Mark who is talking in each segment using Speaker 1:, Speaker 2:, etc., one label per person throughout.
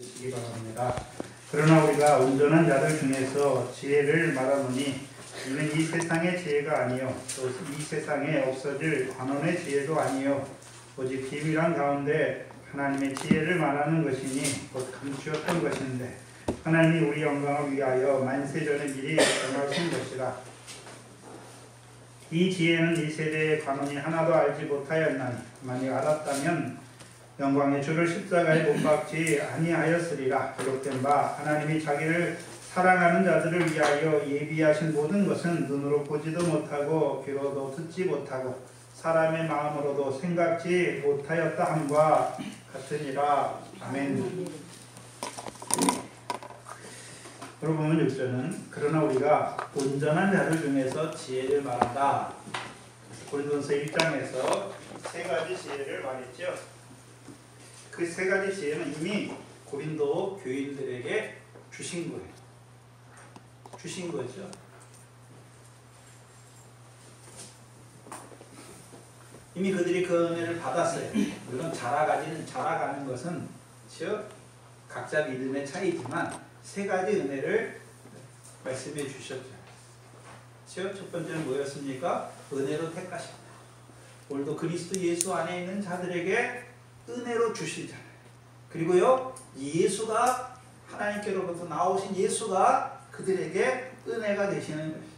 Speaker 1: 시기 바랍니다. 그러나 우리가 온전한 자들 중에서 지혜를 말하노니 이는 이 세상의 지혜가 아니요 또 이 세상에 없어질 관원의 지혜도 아니요 오직 비밀한 가운데 하나님의 지혜를 말하는 것이니 곧 감추었던 것인데 하나님이 우리 영광을 위하여 만세전에 미리 정하신 것이라. 이 지혜는 이 세대의 관원이 하나도 알지 못하였나니 만약 알았다면 영광의 주를 십자가에 못 박지 아니하였으리라. 기록된 바 하나님이 자기를 사랑하는 자들을 위하여 예비하신 모든 것은 눈으로 보지도 못하고 귀로도 듣지 못하고 사람의 마음으로도 생각지 못하였다 함과 같으니라. 아멘. 여러분 6절은 그러나 우리가 온전한 자들 중에서 지혜를 말한다. 고린도전서 1장에서 세 가지 지혜를 말했죠. 그 세 가지 지혜는 이미 고린도 교인들에게 주신 거예요. 주신 거죠. 이미 그들이 그 은혜를 받았어요. 물론 자라가는 것은 각자 믿음의 차이지만 세 가지 은혜를 말씀해 주셨죠. 첫 번째는 뭐였습니까? 은혜로 택하셨다. 오늘도 그리스도 예수 안에 있는 자들에게 은혜로 주시잖아요. 그리고요, 예수가 하나님께로부터 나오신 예수가 그들에게 은혜가 되시는 것이죠.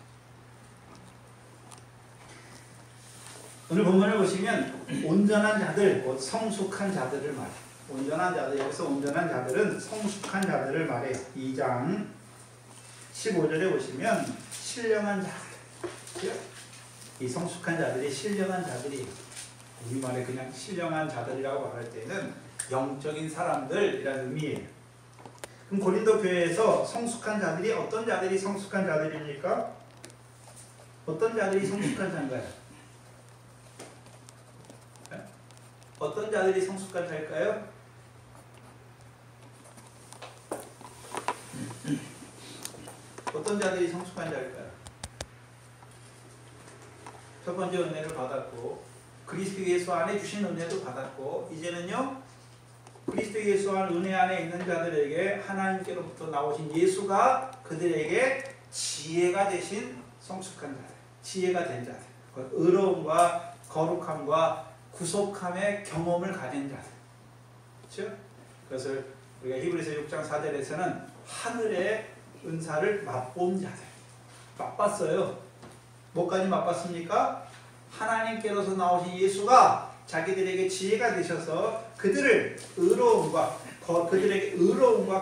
Speaker 1: 오늘 본문을 보시면 온전한 자들, 곧 성숙한 자들을 말해요. 온전한 자들, 여기서 온전한 자들은 성숙한 자들을 말해요. 2장 15절에 보시면 신령한 자들, 이 성숙한 자들이 신령한 자들이 우리말에 그냥 신령한 자들이라고 말할 때는 영적인 사람들이라는 의미예요. 그럼 고린도 교회에서 성숙한 자들이 어떤 자들이 성숙한 자들입니까? 어떤 자들이 성숙한 자인가요? 어떤 자들이 성숙한 자일까요? 어떤 자들이 성숙한 자일까요? 첫 번째 은혜를 받았고 그리스도 예수 안에 주신 은혜도 받았고 이제는요 그리스도 예수 안 은혜 안에 있는 자들에게 하나님께로부터 나오신 예수가 그들에게 지혜가 되신 성숙한 자들, 지혜가 된 자들, 의로움과 거룩함과 구속함의 경험을 가진 자들. 그렇죠? 그것을 우리가 히브리서 6장 4절에서는 하늘의 은사를 맛본 자들. 맛봤어요. 뭐까지 맛봤습니까? 하나님께로서 나오신 예수가 자기들에게 지혜가 되셔서 그들에게 의로움과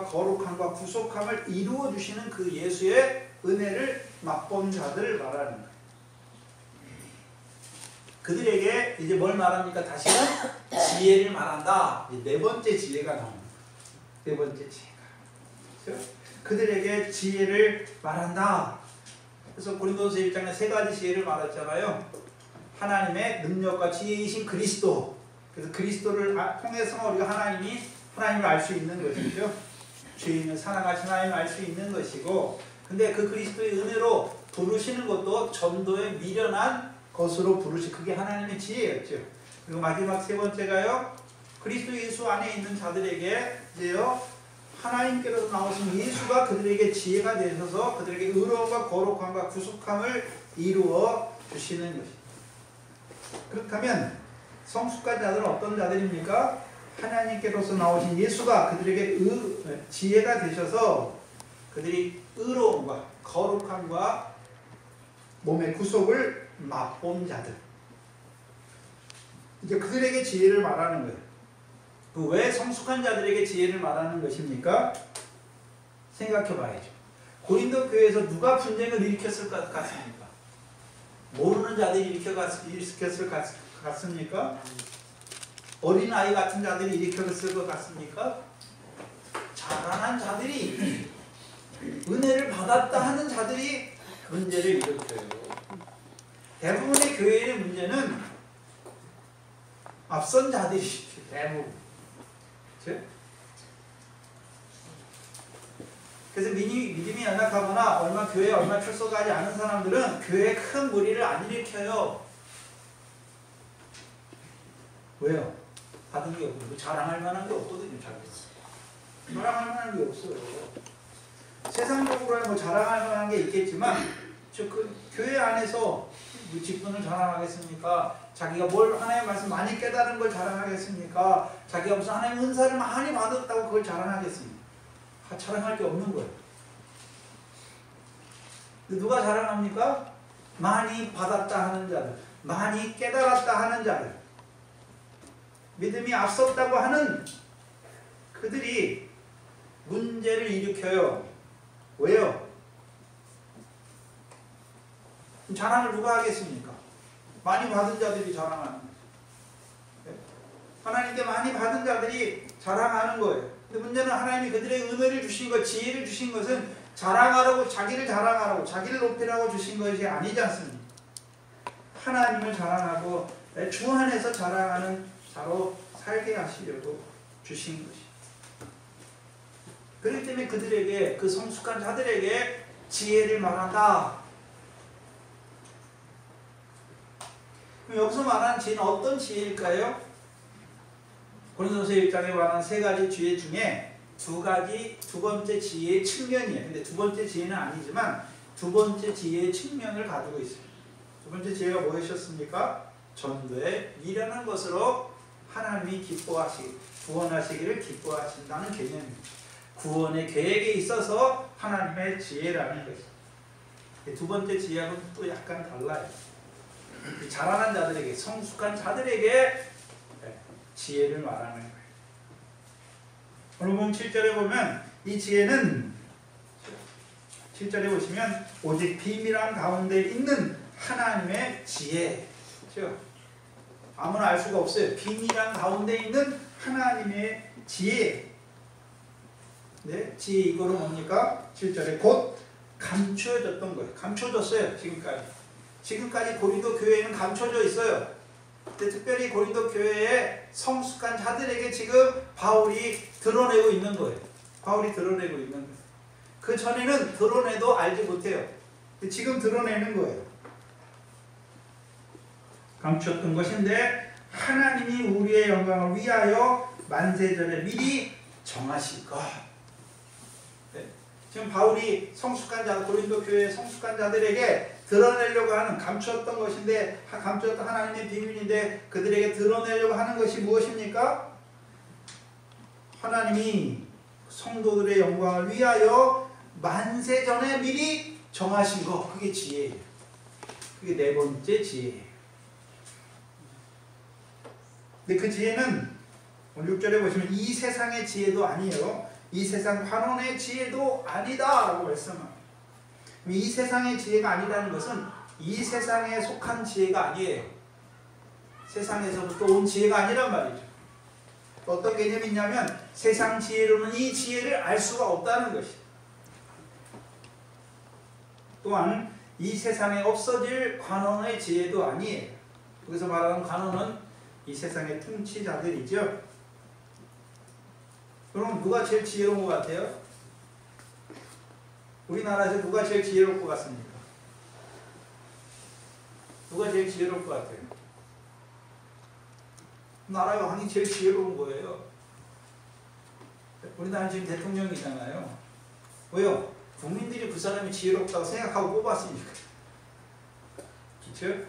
Speaker 1: 거룩함과 구속함을 이루어 주시는 그 예수의 은혜를 맛본 자들을 말하는 거예요. 그들에게 이제 뭘 말합니까? 다시는 지혜를 말한다. 네 번째 지혜가 나옵니다. 네 번째 지혜가. 그렇죠? 그들에게 지혜를 말한다. 그래서 고린도서 1장에 세 가지 지혜를 말했잖아요. 하나님의 능력과 지혜이신 그리스도. 그래서 그리스도를 통해서 우리가 하나님을 알 수 있는 것이죠. 죄인을 사랑하신 하나님을 알 수 있는 것이고, 근데 그 그리스도의 은혜로 부르시는 것도 전도에 미련한 것으로 그게 하나님의 지혜였죠. 그리고 마지막 세 번째가요, 그리스도 예수 안에 있는 자들에게 이제요 하나님께로서 나오신 예수가 그들에게 지혜가 되셔서 그들에게 의로움과 거룩함과 구속함을 이루어 주시는 것입니다. 그렇다면 성숙한 자들은 어떤 자들입니까? 하나님께로서 나오신 예수가 그들에게 지혜가 되셔서 그들이 의로움과 거룩함과 몸의 구속을 맛본 자들. 이제 그들에게 지혜를 말하는 거예요. 왜 성숙한 자들에게 지혜를 말하는 것입니까? 생각해 봐야죠. 고린도 교회에서 누가 분쟁을 일으켰을 것 같습니까? 모르는 자들이 일으켰을 것 같습니까? 어린아이 같은 자들이 일으켰을 것 같습니까? 자라난 자들이 은혜를 받았다 하는 자들이 문제를 일으켜요. 대부분의 교회의 문제는 앞선 자들이시죠. 대부분. 그렇죠? 그래서 믿음이 연약하거나 교회에 얼마 출석하지 않은 사람들은 교회에 큰 무리를 안 일으켜요. 왜요? 받은 게 없고 자랑할 만한 게 없거든요. 자기가. 자랑할 만한 게 없어요. 세상적으로 뭐 자랑할 만한 게 있겠지만 그 교회 안에서 직분을 자랑하겠습니까? 자기가 뭘 하나님의 말씀 많이 깨달은 걸 자랑하겠습니까? 자기가 무슨 하나님의 은사를 많이 받았다고 그걸 자랑하겠습니까? 자랑할 게 없는 거예요. 누가 자랑합니까? 많이 받았다 하는 자들, 많이 깨달았다 하는 자들, 믿음이 앞섰다고 하는 그들이 문제를 일으켜요. 왜요? 자랑을 누가 하겠습니까? 많이 받은 자들이 자랑하는 거예요. 하나님께 많이 받은 자들이 자랑하는 거예요. 근데 문제는 하나님이 그들에게 은혜를 주신 것, 지혜를 주신 것은 자랑하라고, 자기를 자랑하라고, 자기를 높이라고 주신 것이 아니지 않습니까? 하나님을 자랑하고 주 안에서 자랑하는 자로 살게 하시려고 주신 것이. 그렇기 때문에 그들에게, 그 성숙한 자들에게 지혜를 말한다. 그럼 여기서 말하는 지혜는 어떤 지혜일까요? 고린도서 1장에 말하는 세 가지 지혜 중에 두 번째 지혜의 측면이에요. 근데 두 번째 지혜는 아니지만 두 번째 지혜의 측면을 가지고 있어요. 두 번째 지혜가 무엇이었습니까? 전도에 미련한 것으로 하나님이 구원하시기를 기뻐하신다는 개념입니다. 구원의 계획에 있어서 하나님의 지혜라는 것이죠. 두 번째 지혜하고는 또 약간 달라요. 자라난 자들에게, 성숙한 자들에게 지혜를 말하는 거예요. 오늘 본 7절에 보면 이 지혜는 7절에 보시면 오직 비밀한 가운데 있는 하나님의 지혜. 그렇죠? 아무나 알 수가 없어요. 비밀한 가운데 있는 하나님의 지혜. 네, 지혜 이거로 뭡니까? 7절에 곧 감춰졌던 거예요. 감춰졌어요. 지금까지 고린도 교회에는 감춰져 있어요. 근데 특별히 고린도 교회의 성숙한 자들에게 지금 바울이 드러내고 있는 거예요. 바울이 드러내고 있는 거예요. 그 전에는 드러내도 알지 못해요. 지금 드러내는 거예요. 감추었던 것인데 하나님이 우리의 영광을 위하여 만세전에 미리 정하실 것. 네. 지금 바울이 성숙한 자, 고린도 교회의 성숙한 자들에게 드러내려고 하는, 감추었던 것인데, 감추었던 하나님의 비밀인데 그들에게 드러내려고 하는 것이 무엇입니까? 하나님이 성도들의 영광을 위하여 만세전에 미리 정하신 것. 그게 지혜예요. 그게 네 번째 지혜예요. 근데 그 지혜는 오늘 6절에 보시면 이 세상의 지혜도 아니에요. 이 세상 관원의 지혜도 아니다 라고 말씀합니다. 이 세상의 지혜가 아니라는 것은 이 세상에 속한 지혜가 아니에요. 세상에서부터 온 지혜가 아니란 말이죠. 어떤 개념이 있냐면 세상 지혜로는 이 지혜를 알 수가 없다는 것이죠. 또한 이 세상에 없어질 관원의 지혜도 아니에요. 여기서 말하는 관원은 이 세상의 통치자들이죠. 그럼 누가 제일 지혜로운 것 같아요? 우리나라에서 누가 제일 지혜로울 것 같습니까? 누가 제일 지혜로울 것 같아요? 나라의 왕이 제일 지혜로운 거예요. 우리나라 지금 대통령이잖아요. 왜요? 국민들이 그 사람이 지혜롭다고 생각하고 뽑았으니까. 그렇죠?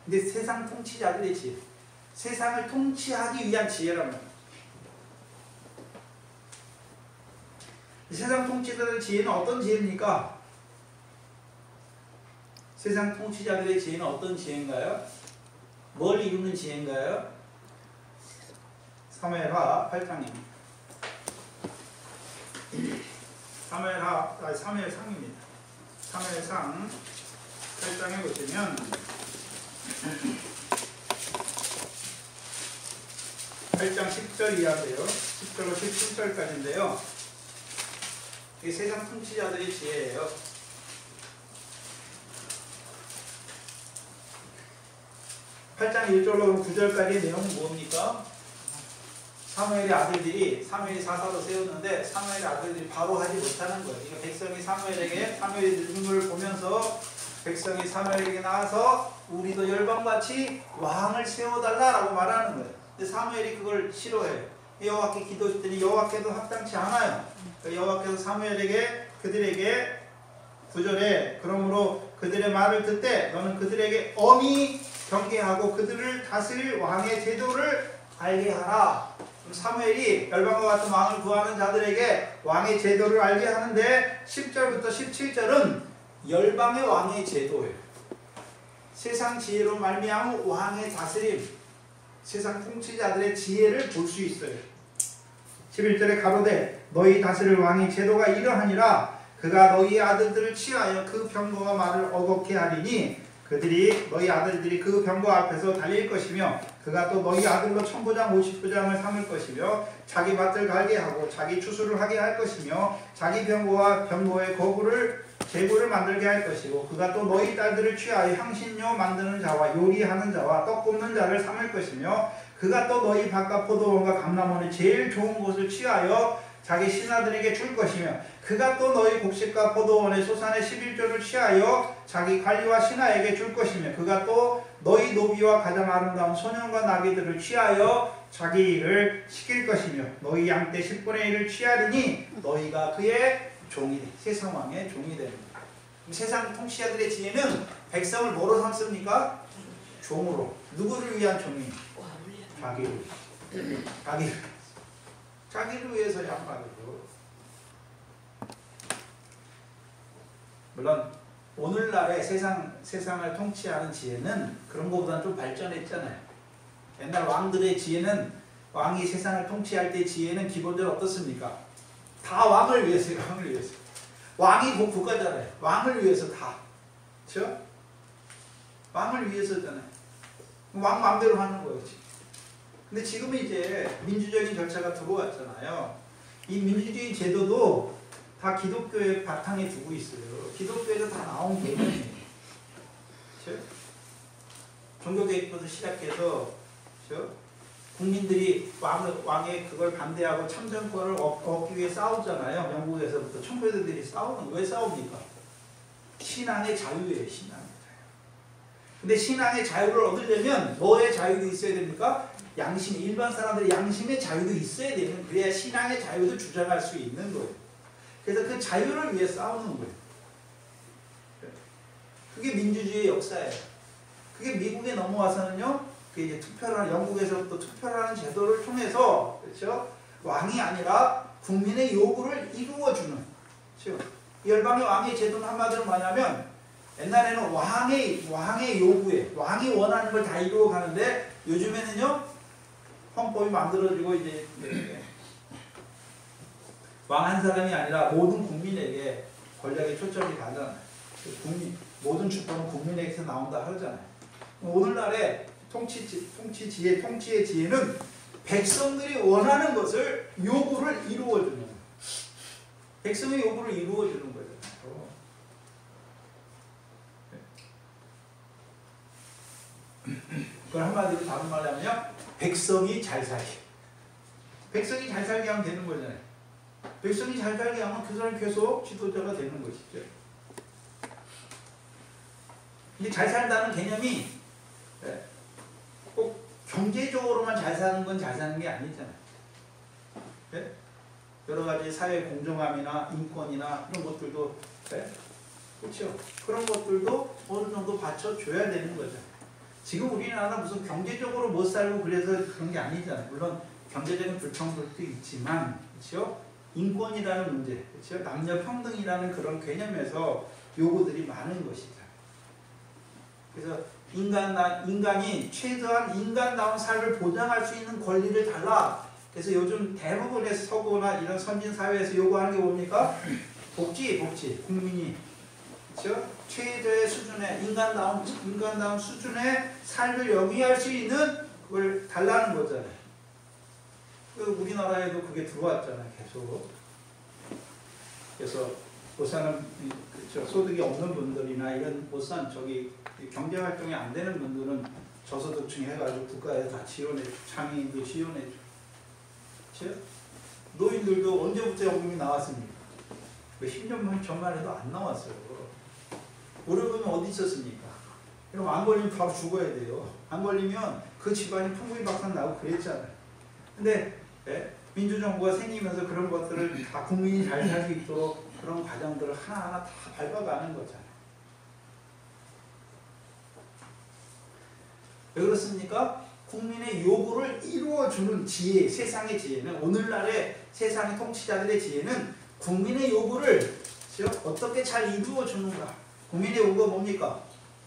Speaker 1: 근데 세상 통치자들의 지혜, 세상을 통치하기 위한 지혜란 말이에요. 세상 통치자들의 지혜는 어떤 지혜입니까? 세상 통치자들의 지혜는 어떤 지혜인가요? 뭘 이루는 지혜인가요? 사무엘하 8장입니다. 사무엘상입니다. 사무엘상 8장에 보시면 8장 10절 이하인데요. 10절로 17절까지인데요. 이게 세상 통치자들의 지혜예요. 8장 1절로 9절까지의 내용은 뭡니까? 사무엘의 아들들이, 사무엘이 사사로 세웠는데 사무엘의 아들들이 바로 하지 못하는 거예요. 그러니까 백성이 사무엘이 늙은 걸 보면서 백성이 사무엘에게 나와서 우리도 열방같이 왕을 세워달라라고 말하는 거예요. 근데 사무엘이 그걸 싫어해요. 여호와께 기도했더니 여호와께도 합당치 않아요. 여호와께서 사무엘에게 그들에게 9절에 그러므로 그들의 말을 듣되 너는 그들에게 엄히 경계하고 그들을 다스릴 왕의 제도를 알게 하라. 사무엘이 열방과 같은 왕을 구하는 자들에게 왕의 제도를 알게 하는데 10절부터 17절은 열방의 왕의 제도예요. 세상 지혜로 말미암은 왕의 다스림, 세상 통치자들의 지혜를 볼 수 있어요. 11절에 가로되 너희 다스릴 왕의 제도가 이러하니라. 그가 너희 아들들을 취하여 그 병거와 말을 어겁게 하리니 너희 아들들이 그 병거 앞에서 달릴 것이며 그가 또 너희 아들로 1000부장 50부장을 삼을 것이며 자기 밭을 갈게 하고 자기 추수를 하게 할 것이며 자기 병거와 병거의 제구를 만들게 할 것이고 그가 또 너희 딸들을 취하여 향신료 만드는 자와 요리하는 자와 떡 굽는 자를 삼을 것이며 그가 또 너희 밭과 포도원과 감람원의 제일 좋은 곳을 취하여 자기 신하들에게 줄 것이며 그가 또 너희 곡식과 포도원의 소산의 11조를 취하여 자기 관리와 신하에게 줄 것이며 그가 또 너희 노비와 가장 아름다운 소년과 나귀들을 취하여 자기 일을 시킬 것이며 너희 양떼 10분의 1을 취하리니 너희가 그의 종이 돼. 세상 왕의 종이 됩니다. 세상 통치자들의 지혜는 백성을 뭐로 삼습니까? 종으로. 누구를 위한 종이? 자기를 위해서 양반이고. 물론 오늘날의 세상을 통치하는 지혜는 그런 것보다는 좀 발전했잖아요. 옛날 왕들의 지혜는 왕이 세상을 통치할 때 지혜는 기본적으로 어떻습니까? 다 왕을 위해서. 왕이 국가잖아요. 왕을 위해서 다. 그렇죠? 왕을 위해서잖아요. 왕 마음대로 하는 거예요. 근데 지금은 이제 민주적인 절차가 들어왔잖아요. 이 민주주의 제도도 다 기독교의 바탕에 두고 있어요. 기독교에서 다 나온 개념이에요. 그렇죠? 종교개혁부터 시작해서 그렇죠? 국민들이 왕의 그걸 반대하고 참정권을 얻기 위해 싸우잖아요. 영국에서부터 청교도들이 왜 싸웁니까? 신앙의 자유예요. 신앙의 자유. 근데 신앙의 자유를 얻으려면 뭐의 자유도 있어야 됩니까? 일반 사람들의 양심의 자유도 있어야 되는, 그래야 신앙의 자유도 주장할 수 있는 거예요. 그래서 그 자유를 위해 싸우는 거예요. 그게 민주주의의 역사예요. 그게 미국에 넘어와서는요, 그게 이제 영국에서부터 투표라는 제도를 통해서, 그렇죠? 왕이 아니라 국민의 요구를 이루어주는, 그렇죠? 열방의 왕의 제도는 한마디로 뭐냐면, 옛날에는 왕의 요구에, 왕이 원하는 걸 다 이루어가는데, 요즘에는요, 헌법이 만들어지고 이제 왕 한 사람이 아니라 모든 국민에게 권력의 초점이 가잖아요. 모든 주권은 국민에게서 나온다 하잖아요. 오늘날의 통치의 지혜는 백성들이 원하는 것을 요구를 이루어주는 거예요. 백성의 요구를 이루어주는 거잖아요. 그걸 한마디로 다른 말로 하면요, 백성이 잘 살게. 백성이 잘 살게 하면 되는 거잖아요. 백성이 잘 살게 하면 그 사람이 계속 지도자가 되는 것이죠. 근데 잘 산다는 개념이 꼭 경제적으로만 잘 사는 건 잘 사는 게 아니잖아요. 여러 가지 사회 공정함이나 인권이나 그런 것들도, 그렇죠? 그런 것들도 어느 정도 받쳐줘야 되는 거죠. 지금 우리나라 무슨 경제적으로 못 살고 그래서 그런 게 아니잖아요. 물론 경제적인 불평등도 있지만, 그렇죠? 인권이라는 문제, 그렇죠? 남녀 평등이라는 그런 개념에서 요구들이 많은 것이죠. 그래서 인간이 최소한 인간다운 삶을 보장할 수 있는 권리를 달라. 그래서 요즘 대부분의 서구나 이런 선진 사회에서 요구하는 게 뭡니까? 복지, 국민이, 그렇죠? 최저의 수준의 인간다운 수준의 삶을 영위할 수 있는 그걸 달라는 거잖아요. 우리나라에도 그게 들어왔잖아요, 계속. 그래서 못 사는, 그렇죠, 소득이 없는 분들이나 이런 못 산 경제 활동이 안 되는 분들은 저소득층 해가지고 국가에서 다 지원해줘, 장애인도 지원해줘. 그렇죠? 노인들도 언제부터 연금이 나왔습니까? 10년 전만 해도 안 나왔어요. 물어보면 어디 있었습니까? 여러분 안 걸리면 바로 죽어야 돼요. 안 걸리면 그 집안이 풍부박산 나고 그랬잖아요. 근데 민주정부가 생기면서 그런 것들을 다 국민이 잘 살 수 있도록 그런 과정들을 하나하나 다 밟아가는 거잖아요. 왜 그렇습니까? 국민의 요구를 이루어주는 지혜, 세상의 지혜는, 오늘날의 세상의 통치자들의 지혜는 국민의 요구를 어떻게 잘 이루어주는가. 국민의 요구가 뭡니까?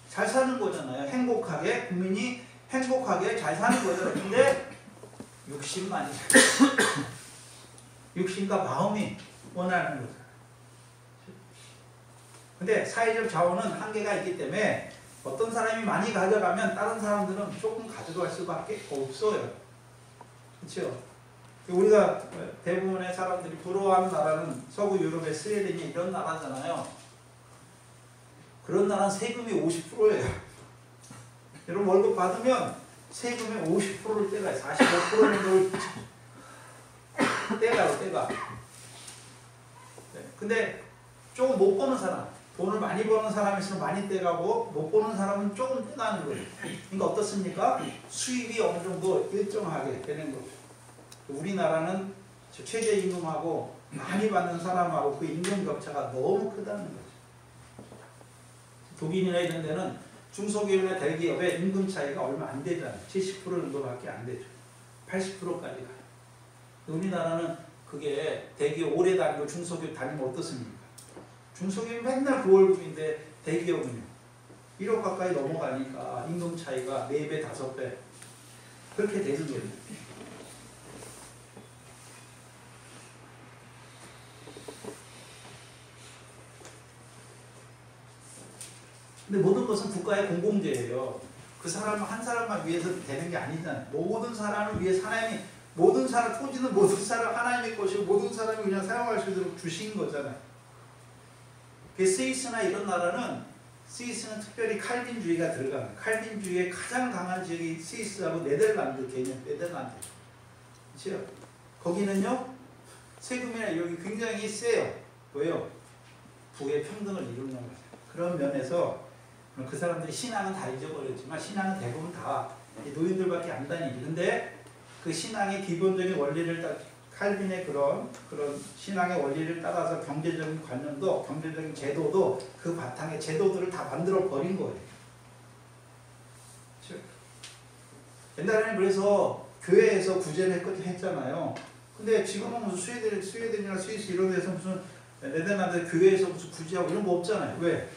Speaker 1: 잘 사는 거잖아요. 행복하게, 국민이 행복하게 잘 사는 거잖아요. 근데 육신만이 육신과 마음이 원하는 거죠. 근데 사회적 자원은 한계가 있기 때문에 어떤 사람이 많이 가져가면 다른 사람들은 조금 가져갈 수밖에 없어요. 그렇죠? 우리가 대부분의 사람들이 부러워하는 나라는 서구 유럽의 스웨덴이 이런 나라잖아요. 그런 나라는 세금이 50%예요. 여러분 월급 받으면 세금의 50%를 떼가요. 45% 정도를 떼가요. 떼가. 근데 조금 못 버는 사람, 돈을 많이 버는 사람이 있으면 많이 떼가고 못 버는 사람은 조금 떼가는 거예요. 그러니까 어떻습니까? 수입이 어느 정도 일정하게 되는 거죠. 우리나라는 최저임금하고 많이 받는 사람하고 그 임금 격차가 너무 크다는 거죠. 독일이나 이런 데는 중소기업이나 대기업의 임금 차이가 얼마 안 되잖아요. 70% 정도밖에 안 되죠. 80%까지 가요. 우리나라는 그게 대기업 오래 다니고 중소기업 다니면 어떻습니까? 중소기업이 맨날 9월급인데 대기업은요 1억 가까이 넘어가니까 임금 차이가 4배, 5배 그렇게 되는 거예요. 근데 모든 것은 국가의 공공재예요. 그 사람 한 사람만 위해서 되는 게 아니잖아요. 모든 사람을 위해서 하나님이 모든 사람, 토지는 모든 사람 하나님의 것이고 모든 사람이 그냥 사용할 수 있도록 주신 거잖아요. 스위스나 이런 나라는 스위스는 특별히 칼빈주의가 들어가요. 칼빈주의의 가장 강한 지역이 스위스하고 네덜란드 개념, 네덜란드. 그렇죠? 거기는요 세금이나 여기 굉장히 세요. 왜요? 부의 평등을 이루는 거죠. 그런 면에서 그 사람들이 신앙은 다 잊어버렸지만 신앙은 대부분 다 노인들밖에 안 다니지. 근데 그 신앙의 기본적인 원리를 칼빈의 그런 신앙의 원리를 따라서 경제적인 관념도 경제적인 제도도 그 바탕에 제도들을 다 만들어 버린 거예요. 그렇죠? 옛날에는 그래서 교회에서 구제를 했잖아요. 근데 지금은 무슨 스웨덴이나 스위스 이런 데서 무슨 네덜란드 교회에서 무슨 구제하고 이런 거 없잖아요. 왜?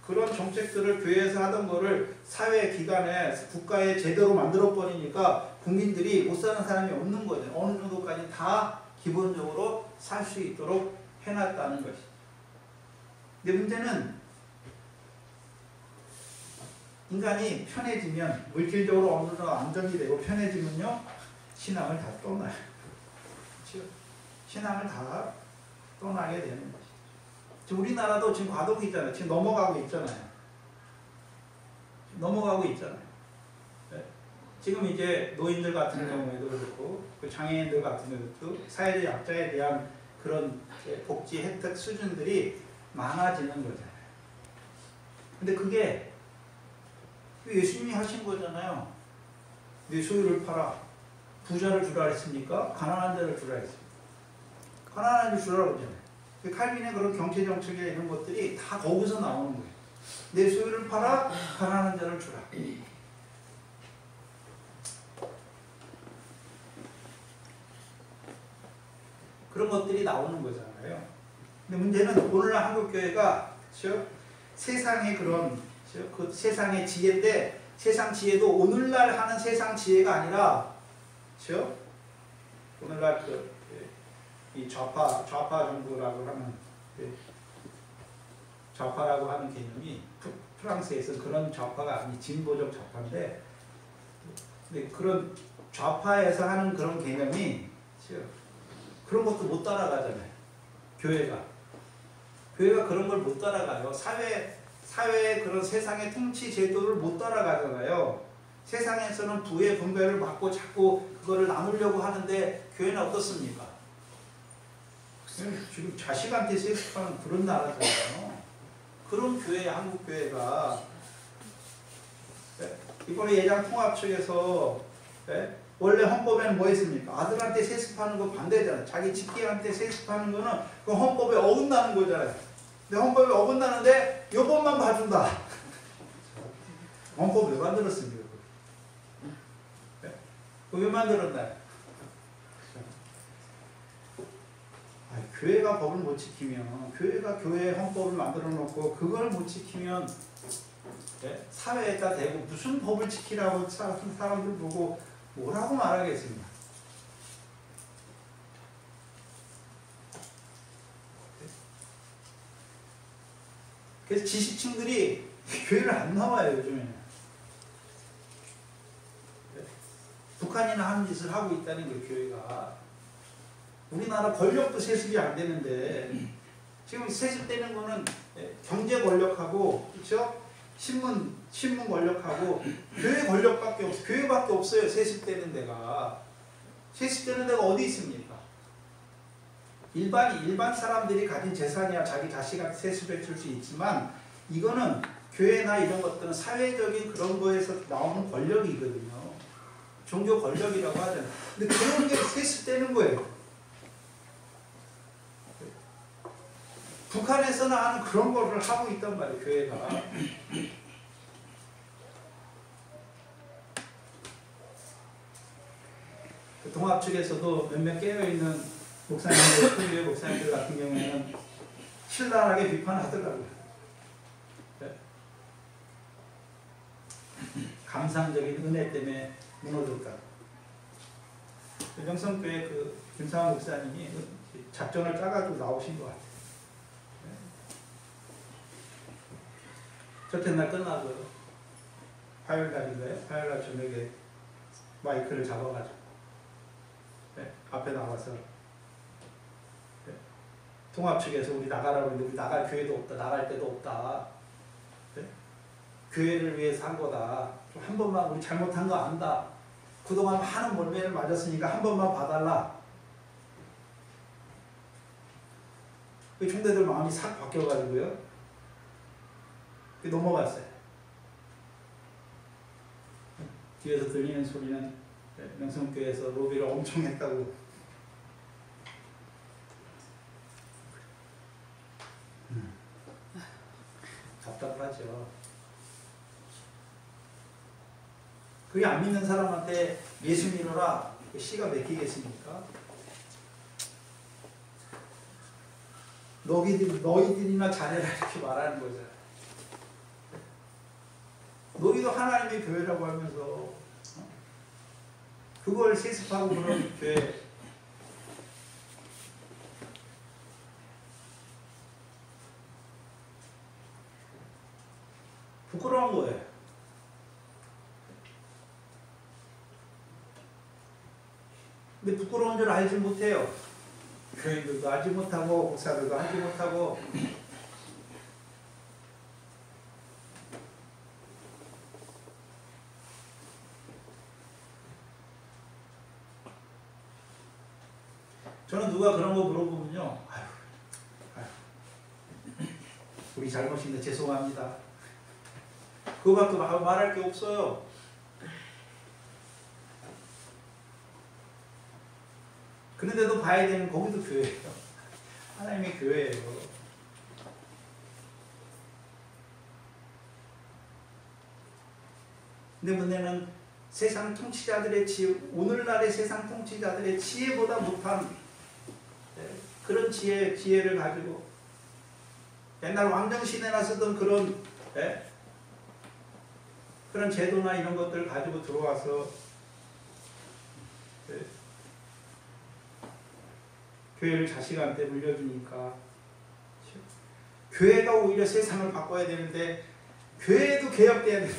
Speaker 1: 그런 정책들을 교회에서 하던 거를 사회 기관에 국가에 제대로 만들어 버리니까 국민들이 못 사는 사람이 없는 거죠. 어느 정도까지 다 기본적으로 살 수 있도록 해놨다는 것이죠. 근데 문제는 인간이 편해지면 물질적으로 어느 정도 안정이 되고 편해지면요 신앙을 다 떠나요. 그렇죠? 신앙을 다 떠나게 되는 것이죠. 지금 우리나라도 지금 과도기 있잖아요. 지금 넘어가고 있잖아요. 네. 지금 이제 노인들 같은 경우에도 그렇고 그 장애인들 같은 경우도 사회적 약자에 대한 그런 복지 혜택 수준들이 많아지는 거잖아요. 근데 그게 예수님이 하신 거잖아요. 네 소유를 팔아 부자를 주라 했습니까? 가난한 자를 주라 했습니까? 가난한 자를 주라고 그러잖아요. 칼빈의 그런 경제 정책이나 이런 것들이 다 거기서 나오는 거예요. 내 소유를 팔아 가난한 자를 주라. 그런 것들이 나오는 거잖아요. 근데 문제는 오늘날 한국교회가 세상의 그 세상의 지혜인데 세상 지혜도 오늘날 하는 세상 지혜가 아니라 오늘날 이 좌파 정부라고 하는 좌파라고 하는 개념이 프랑스에서 그런 좌파가 아니 진보적 좌파인데 근데 그런 좌파에서 하는 그런 개념이 그런 것도 못 따라가잖아요. 교회가 그런 걸 못 따라가요. 사회의 그런 세상의 통치 제도를 못 따라가잖아요. 세상에서는 부의 분배를 막고 자꾸 그거를 나누려고 하는데 교회는 어떻습니까? 지금 자식한테 세습하는 그런 나라잖아요. 그런 교회, 한국 교회가 예? 이번에 예장 통합 측에서 예? 원래 헌법에는 뭐 했습니까? 아들한테 세습하는 거 반대잖아요. 자기 직계한테 세습하는 거는 그 헌법에 어긋나는 거잖아요. 근데 헌법에 어긋나는데 요것만 봐준다. 헌법 왜 만들었습니까? 예? 왜 만들었나요? 교회가 법을 못 지키면, 교회가 교회 헌법을 만들어 놓고 그걸 못 지키면 네? 사회에다 대고 무슨 법을 지키라고 사람들 보고 뭐라고 말하겠습니까? 그래서 지식층들이 교회를 안 나와요, 요즘에는. 북한이나 하는 짓을 하고 있다는 거예요, 교회가. 우리나라 권력도 세습이 안 되는데 지금 세습되는 거는 경제 권력하고 그렇죠? 신문 권력하고 교회 권력밖에 없어요. 교회밖에 없어요. 세습되는 데가. 세습되는 데가 어디 있습니까? 일반 사람들이 가진 재산이야 자기 자식한테 세습해 줄 수 있지만 이거는 교회나 이런 것들은 사회적인 그런 거에서 나오는 권력이거든요. 종교 권력이라고 하잖아요. 근데 그런 게 세습되는 거예요. 북한에서는 하는 그런 거를 하고 있단 말이에요, 교회가. 그 동합 측에서도 몇몇 깨어있는 목사님들, 통일의 목사님들 같은 경우에는 신랄하게 비판하더라고요. 네? 감상적인 은혜 때문에 무너졌다. 명성교회 그 김상환 목사님이 작전을 짜가지고 나오신 것 같아요. 첫째 날 끝나고요. 화요일날인가요? 화요일날 저녁에 마이크를 잡아가지고 네, 앞에 나와서 네, 통합 측에서 우리 나가라고 했는데 우리 나갈 교회도 없다. 나갈 데도 없다. 네? 교회를 위해서 한 거다. 한 번만 우리 잘못한 거 안다. 그동안 많은 몰매를 맞았으니까 한 번만 봐달라. 그 총대들 마음이 싹 바뀌어가지고요. 넘어갔어요. 뒤에서 들리는 소리는 명성교회에서 로비를 엄청 했다고. 답답하죠. 그게 안 믿는 사람한테 예수 믿어라 그 씨가 맥히겠습니까? 너희들이나 잘해라 이렇게 말하는 거잖아요. 너희도 하나님의 교회라고 하면서 그걸 세습하고 그런 교회. 부끄러운 거예요. 근데 부끄러운 줄 알지 못해요. 교인들도 알지 못하고 목사들도 알지 못하고. 저는 누가 그런 거 물어보면요. 아유, 우리 잘못인데 죄송합니다. 그거밖에 말할 게 없어요. 그런데도 봐야 되는 거기도 교회예요. 하나님의 교회예요. 근데 문제는 세상 통치자들의 지혜, 오늘날의 세상 통치자들의 지혜보다 못한 그런 지혜를 가지고 옛날 왕정시대나 쓰던 그런 그런 제도나 이런 것들을 가지고 들어와서 교회를 자식한테 물려주니까 교회가 오히려 세상을 바꿔야 되는데 교회도 개혁돼야 된다.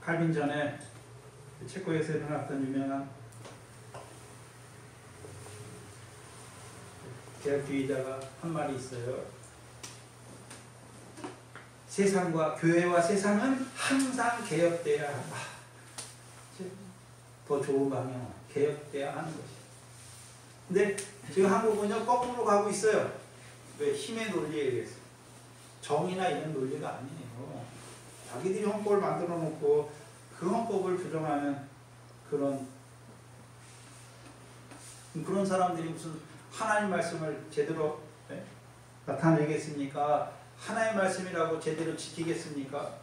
Speaker 1: 칼빈 전에 체코에서 일어났던 유명한 개혁주의자가 한 말이 있어요. 세상과 교회와 세상은 항상 개혁돼야 한다. 더 좋은 방향, 개혁돼야 하는 것이. 근데 지금 한국은요 거꾸로 가고 있어요. 왜? 힘의 논리에 의해서. 정의나 이런 논리가 아니에요. 자기들이 헌법을 만들어 놓고 그 헌법을 부정하는 그런 사람들이 무슨 하나님 말씀을 제대로 나타내겠습니까? 하나님 말씀이라고 제대로 지키겠습니까?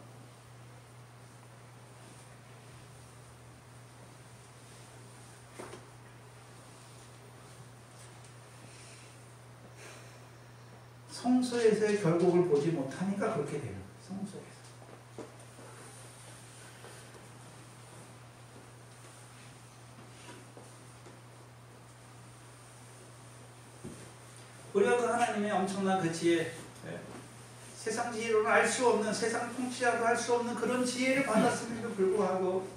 Speaker 1: 성서에서의 결국을 보지 못하니까 그렇게 되는 거예요. 성서에서. 우리가 그 하나님의 엄청난 그 지혜, 세상 지혜로는 알 수 없는, 세상 통치자도 할 수 없는 그런 지혜를 받았음에도 불구하고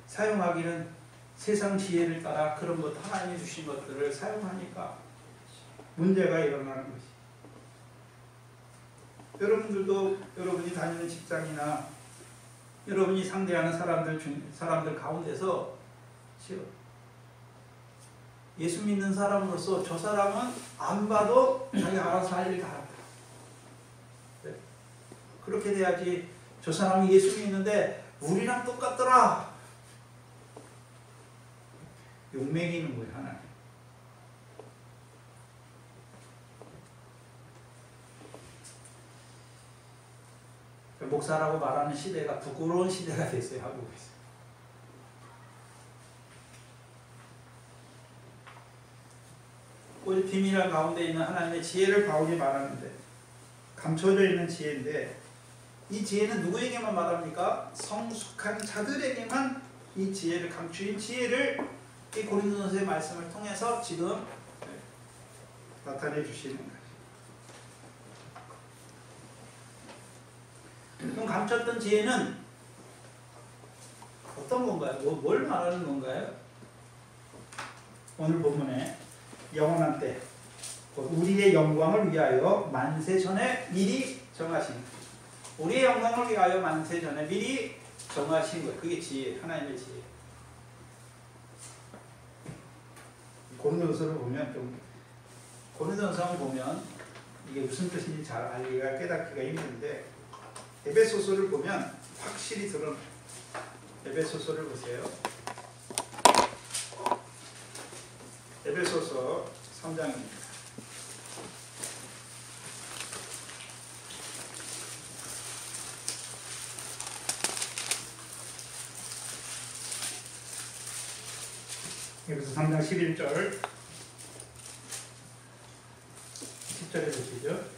Speaker 1: 사용하기는 세상 지혜를 따라 그런 것, 하나님이 주신 것들을 사용하니까 문제가 일어나는 것이. 여러분들도 여러분이 다니는 직장이나 여러분이 상대하는 사람들 가운데서 예수 믿는 사람으로서 저 사람은 안 봐도 자기 알아서 할 일 다 한다. 네. 그렇게 돼야지. 저 사람이 예수 믿는데 우리랑 똑같더라. 욕먹이는 거예요, 하나님. 목사라고 말하는 시대가 부끄러운 시대가 됐어요, 한국에서. 오직 비밀한 가운데 있는 하나님의 지혜를 바울이 말하는데, 감춰져 있는 지혜인데, 이 지혜는 누구에게만 말합니까? 성숙한 자들에게만 이 지혜를, 감추인 지혜를 이 고린도전서의 말씀을 통해서 지금 나타내 주시는 거예요. 그럼 감췄던 지혜는 어떤 건가요? 뭘 말하는 건가요? 오늘 본문에 영원한 때 우리의 영광을 위하여 만세 전에 미리 정하신, 우리의 영광을 위하여 만세 전에 미리 정하신 거예요. 그게 지혜, 하나님의 지혜. 고린도전서를 보면 고린도전서를 보면 이게 무슨 뜻인지 잘 알기가, 깨닫기가 힘든데, 에베소서를 보면 확실히 드러나요. 에베소서를 보세요. 에베소서 3장입니다. 에베소서 3장 11절 10절에 보시죠.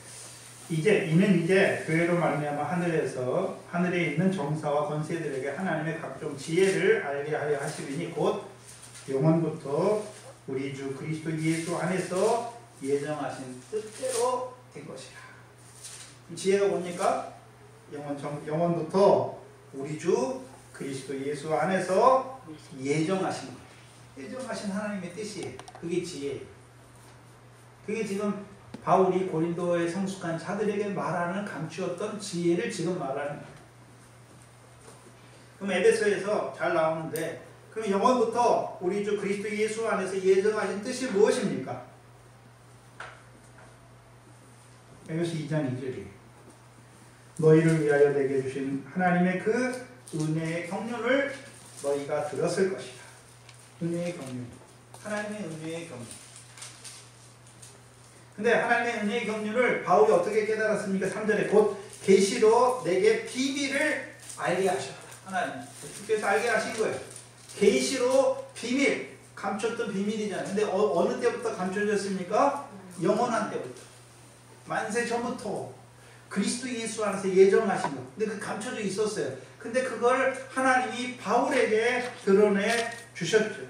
Speaker 1: 이는 교회로 말미암아 하늘에 있는 정사와 권세들에게 하나님의 각종 지혜를 알게 하려 하시리니 곧 영원부터 우리 주 그리스도 예수 안에서 예정하신 뜻대로 된 것이라. 지혜가 뭡니까? 영원부터 우리 주 그리스도 예수 안에서 예정하신 거예요. 예정하신 하나님의 뜻이에요. 그게 지혜예요. 그게 지금 바울이 고린도의 성숙한 자들에게 말하는, 감추었던 지혜를 지금 말하는 거예요. 그럼 에베소에서 잘 나오는데, 그럼 영원부터 우리 주 그리스도 예수 안에서 예정하신 뜻이 무엇입니까? 에베소 2장 2절이에요. 너희를 위하여 내게 주신 하나님의 그 은혜의 경륜을 너희가 들었을 것이다. 은혜의 경륜. 하나님의 은혜의 경륜. 근데 하나님의 은혜의 경륜을 바울이 어떻게 깨달았습니까? 3절에 곧 계시로 내게 비밀을 알게 하셨다. 하나님 주께서 알게 하신 거예요. 계시로 비밀, 감췄던 비밀이잖아요. 근데 어느 때부터 감춰졌습니까? 영원한 때부터. 만세 전부터 그리스도 예수 안에서 예정하신 거. 근데 그 감춰져 있었어요. 근데 그걸 하나님이 바울에게 드러내 주셨죠.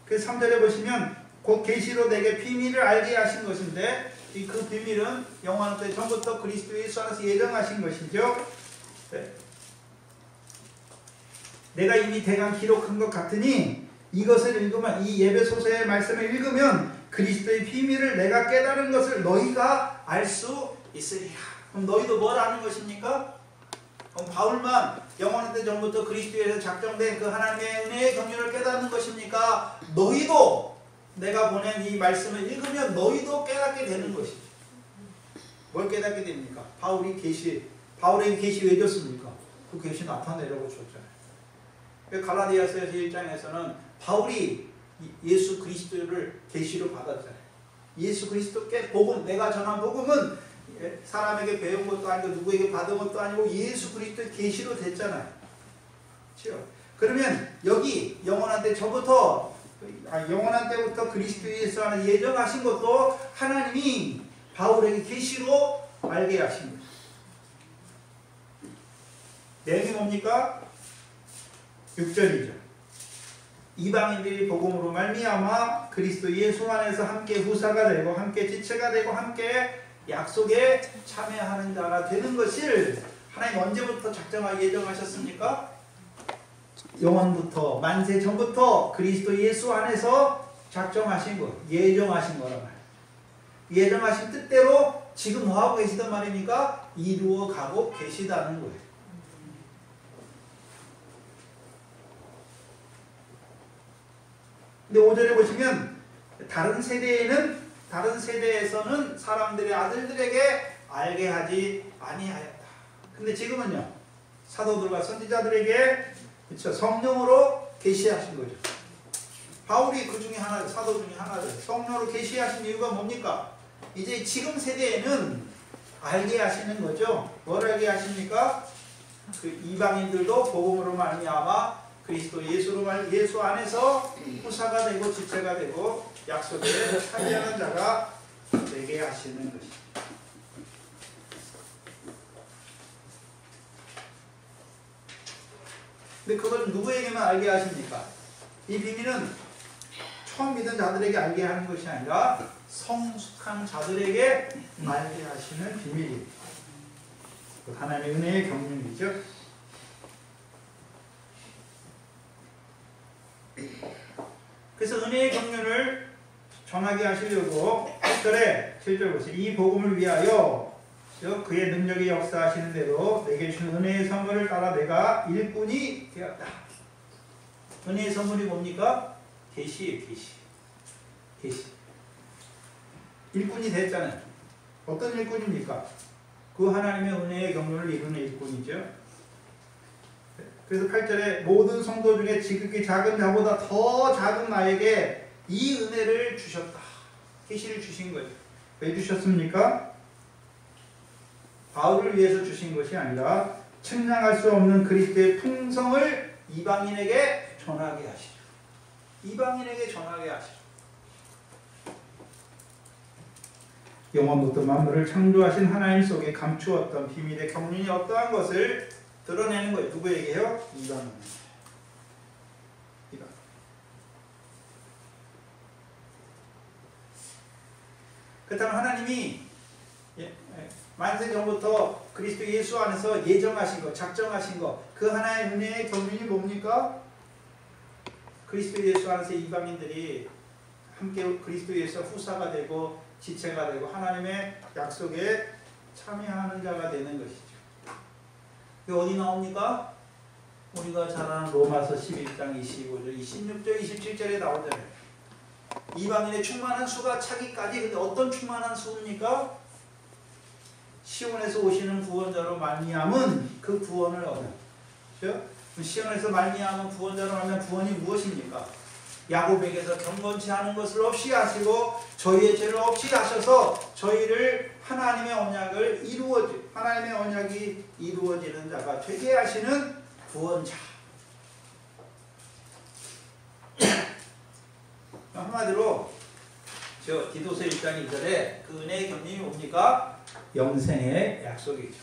Speaker 1: 그래서 3절에 보시면 곧 계시로 내게 비밀을 알게 하신 것인데, 그 비밀은 영원한 때 전부터 그리스도 예수 안에서 예정하신 것이죠. 네. 내가 이미 대강 기록한 것 같으니 이것을 읽으면, 이 예배소서의 말씀을 읽으면 그리스도의 비밀을 내가 깨달은 것을 너희가 알 수 있으리라. 그럼 너희도 뭘 아는 것입니까? 그럼 바울만 영원한 때 전부터 그리스도에서 작정된 그 하나님의 은혜의 경륜을 깨닫는 것입니까? 너희도 내가 보낸 이 말씀을 읽으면 너희도 깨닫게 되는 것이죠. 뭘 깨닫게 됩니까? 바울에게 계시 왜 줬습니까? 그 계시 나타내려고 줬잖아요. 갈라디아서에서 1장에서는 바울이 예수 그리스도를 계시로 받았잖아요. 예수 그리스도께 복음, 내가 전한 복음은 사람에게 배운 것도 아니고 누구에게 받은 것도 아니고 예수 그리스도의 계시로 됐잖아요. 그렇죠? 그러면 여기 영원한 때부터 그리스도 예수 안에 예정하신 것도 하나님이 바울에게 계시로 알게 하신 거예요. 내용이 뭡니까? 6절이죠. 이방인들이 복음으로 말미암아 그리스도 예수 안에서 함께 후사가 되고 함께 지체가 되고 함께 약속에 참여하는 자가 되는 것을 하나님 언제부터 작정하게 예정하셨습니까? 영원부터 만세 전부터 그리스도 예수 안에서 작정하신 것, 예정하신 거란 말이에요. 예정하신 뜻대로 지금 뭐 하고 계시단 말입니까? 이루어 가고 계시다는 거예요. 근데 5절에 보시면 다른 세대에서는 사람들의 아들들에게 알게 하지 아니하였다. 근데 지금은요, 사도들과 선지자들에게 그렇죠, 성령으로 계시하신 거죠. 바울이 그 중에 하나, 사도 중에 하나죠. 성령으로 계시하신 이유가 뭡니까? 이제 지금 세대에는 알게 하시는 거죠. 뭘 알게 하십니까? 그 이방인들도 복음으로 말미암아 그리스도 예수 안에서 후사가 되고 지체가 되고 약속에 참여하는 자가 되게 하시는 것입니다. 근데 그걸 누구에게만 알게 하십니까? 이 비밀은 처음 믿은 자들에게 알게 하는 것이 아니라 성숙한 자들에게 알게 하시는 비밀입니다. 하나님의 은혜의 경륜이죠. 그래서 은혜의 경륜을 전하게 하시려고 7절 보세요. 이 복음을 위하여 그의 능력이 역사하시는 대로 내게 주신 은혜의 선물을 따라 내가 일꾼이 되었다. 은혜의 선물이 뭡니까? 계시예요. 계시. 일꾼이 됐잖아요. 어떤 일꾼입니까? 그 하나님의 은혜의 경륜을 이루는 일꾼이죠. 그래서 8절에 모든 성도 중에 지극히 작은 자보다 더 작은 나에게 이 은혜를 주셨다. 계시를 주신 거예요. 왜 주셨습니까? 바울을 위해서 주신 것이 아니라 측량할 수 없는 그리스도의 풍성을 이방인에게 전하게 하시죠. 이방인에게 전하게 하시죠. 영원부터 만물을 창조하신 하나님 속에 감추었던 비밀의 경륜이 어떠한 것을 드러내는 거예요. 누구에게요? 이방인. 그렇다면 하나님이 만세 전부터 그리스도 예수 안에서 예정하신 것, 작정하신 것, 그 하나의 은혜의 경륜이 뭡니까? 그리스도 예수 안에서 이방인들이 함께 그리스도 예수 후사가 되고 지체가 되고 하나님의 약속에 참여하는 자가 되는 것이죠. 이게 어디 나옵니까? 우리가 잘 아는 로마서 11장 25절, 26절, 27절에 나오잖아요. 이방인의 충만한 수가 차기까지. 근데 어떤 충만한 수입니까? 시온에서 오시는 구원자로 말미암은 그 구원을 얻는. 그렇죠? 시온에서 말미암은 구원자로 하면 구원이 무엇입니까? 야곱에게서 경건치 않은 것을 없이 하시고 저희의 죄를 없이 하셔서 저희를 하나님의 언약이 이루어지는 자가 되게 하시는 구원자. 한마디로 디도서 1장 2절에 그 은혜의 경륜이 뭡니까? 영생의 약속이죠.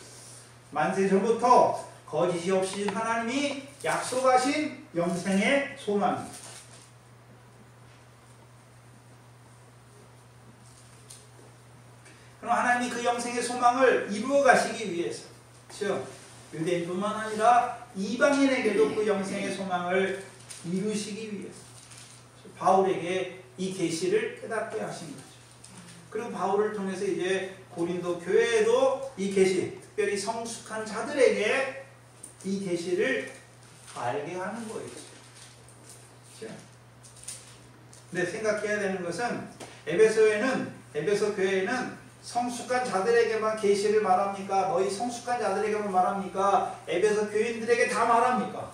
Speaker 1: 만세 전부터 거짓이 없이 하나님이 약속하신 영생의 소망입니다. 그럼 하나님이 그 영생의 소망을 이루어 가시기 위해서, 즉 유대인뿐만 아니라 이방인에게도 그 영생의 소망을 이루시기 위해서 바울에게 이 계시를 깨닫게 하신 거죠. 그리고 바울을 통해서 이제 고린도 교회에도 이 계시, 특별히 성숙한 자들에게 이 계시를 알게 하는 거예요. 그렇죠? 근데 생각해야 되는 것은 에베소 교회에는 성숙한 자들에게만 계시를 말합니까? 너희 성숙한 자들에게만 말합니까? 에베소 교인들에게 다 말합니까?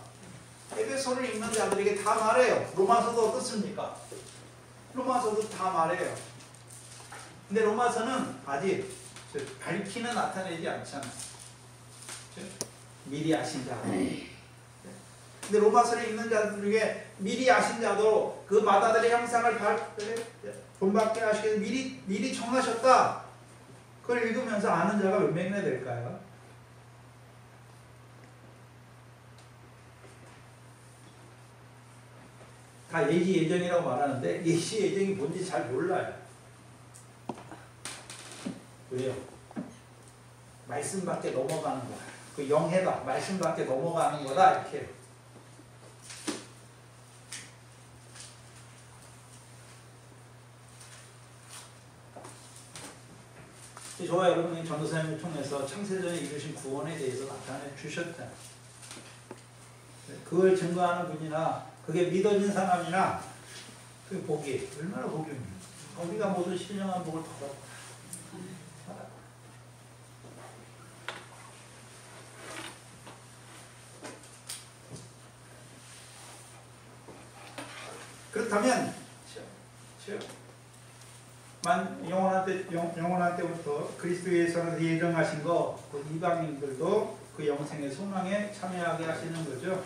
Speaker 1: 에베소를 읽는 자들에게 다 말해요. 로마서도 어떻습니까? 로마서도 다 말해요. 근데 로마서는 아직 밝히는 나타내지 않잖아요. 미리 아신 자. 근데 로마서를 읽는 자들 중에 미리 아신 자도 그 마다들의 형상을 본받게 하시기 미리 정하셨다. 그걸 읽으면서 아는 자가 몇 명이나 될까요? 다 예지 예정이라고 말하는데 예지 예정이 뭔지 잘 몰라요. 왜요? 말씀 밖에 넘어가는 거야. 그 영해다. 말씀 밖에 넘어가는 거다. 이렇게. 저와 여러분이 전도사님을 통해서 창세전에 이루신 구원에 대해서 나타내 주셨잖아요. 그걸 증거하는 분이나 그게 믿어진 사람이나 그 복이 얼마나 복입니까? 우리가 모두 신령한 복을 받았다. 그렇다면 영원한 때부터 그리스도에서 예정하신 거, 그 이방인들도 그 영생의 소망에 참여하게 하시는 거죠.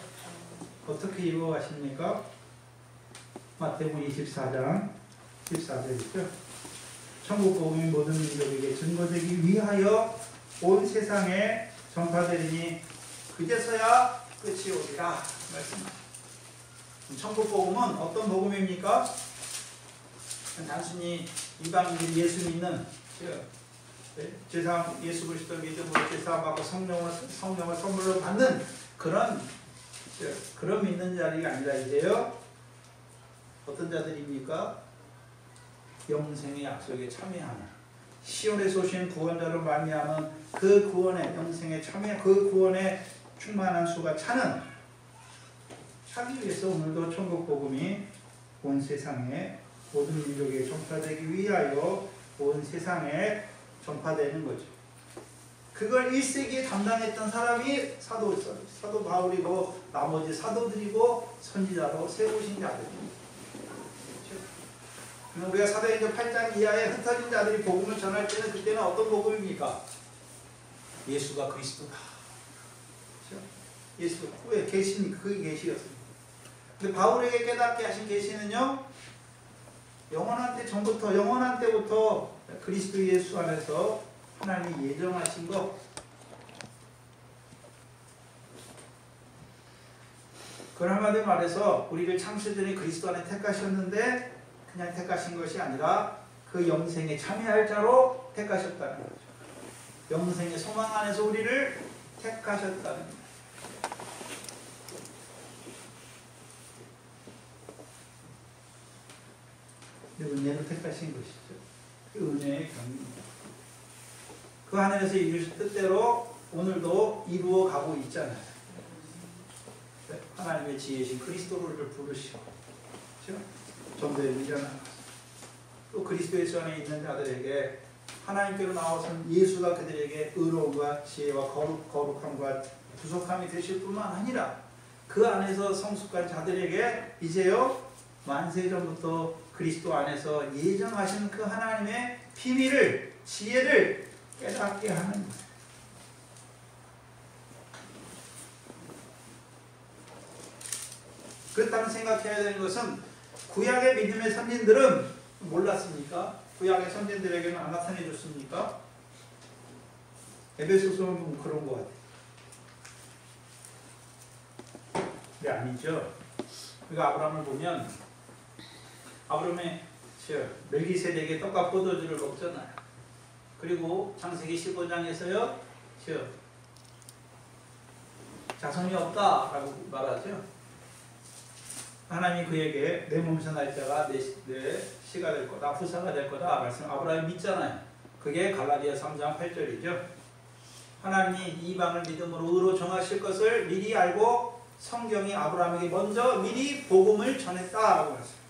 Speaker 1: 어떻게 이루어가십니까? 마태복음 24장 14절이죠. 천국 복음이 모든 민족에게 증거되기 위하여 온 세상에 전파되리니 그제서야 끝이 오리라 말씀합니다. 천국 복음은 어떤 복음입니까? 단순히 이방인들이 예수 믿는 제사 예수 그리스도를 믿음으로 제사 받고 성령을 선물로 받는 그런 믿는 자리가 아니라 이제요. 어떤 자들입니까? 영생의 약속에 참여하는 시온에서 오신 구원자로 말미암은 그 구원의 영생에 참여, 그 구원에 충만한 수가 차기 위해서 오늘도 천국 복음이 온 세상에 모든 민족에 전파되기 위하여 온 세상에 전파되는 거죠. 그걸 1세기에 담당했던 사람이 사도 바울이고 나머지 사도들이고 선지자로 세우신 자들입니다. 그럼 우리가 사도행전 8장 이하에 흩어진 자들이 복음을 전할 때는 그때는 어떤 복음입니까? 예수가 그리스도다. 그렇죠? 예수가 왜 계시니까 그게 계시였습니다. 근데 바울에게 깨닫게 하신 계시는요. 영원한 때부터 그리스도 예수 안에서 하나님이 예정하신 것. 그걸 한마디로 말해서 우리를 창세전에 그리스도 안에 택하셨는데 그냥 택하신 것이 아니라 그 영생에 참여할 자로 택하셨다는 거죠. 영생의 소망 안에서 우리를 택하셨다는 거죠. 은혜로 택하신 것이죠. 그 은혜의 경륜입니다. 그 하늘에서 이루신 뜻대로 오늘도 이루어 가고 있잖아요. 하나님의 지혜신 그리스도를 부르시고, 그렇죠? 전도에 밀려나가서 또 그리스도 예수 안에 있는 자들에게 하나님께로 나와선 예수가 그들에게 의로움과 지혜와 거룩함과 부족함이 되실 뿐만 아니라 그 안에서 성숙한 자들에게 이제요 만세전부터 그리스도 안에서 예정하신 그 하나님의 비밀을, 지혜를 깨닫게 하는 거예요. 그렇다면 생각해야 되는 것은 구약의 믿음의 선진들은 몰랐습니까? 구약의 선진들에게는 안 나타내 줬습니까? 에베소서는 보면 그런 것 같아요. 네, 아니죠. 그러니까 아브라함을 보면 아브라함의 멜기세덱의 떡과 포도주를 먹잖아요. 그리고 창세기 15장에서요 자손이 없다라고 말하죠. 하나님이 그에게 내 몸에서 날 자가 내 씨가 될 거다, 후사가 될 거다 말씀 아브라함이 믿잖아요. 그게 갈라디아 3장 8절이죠. 하나님이 이방을 믿음으로 의로 정하실 것을 미리 알고 성경이 아브라함에게 먼저 미리 복음을 전했다라고 했어요.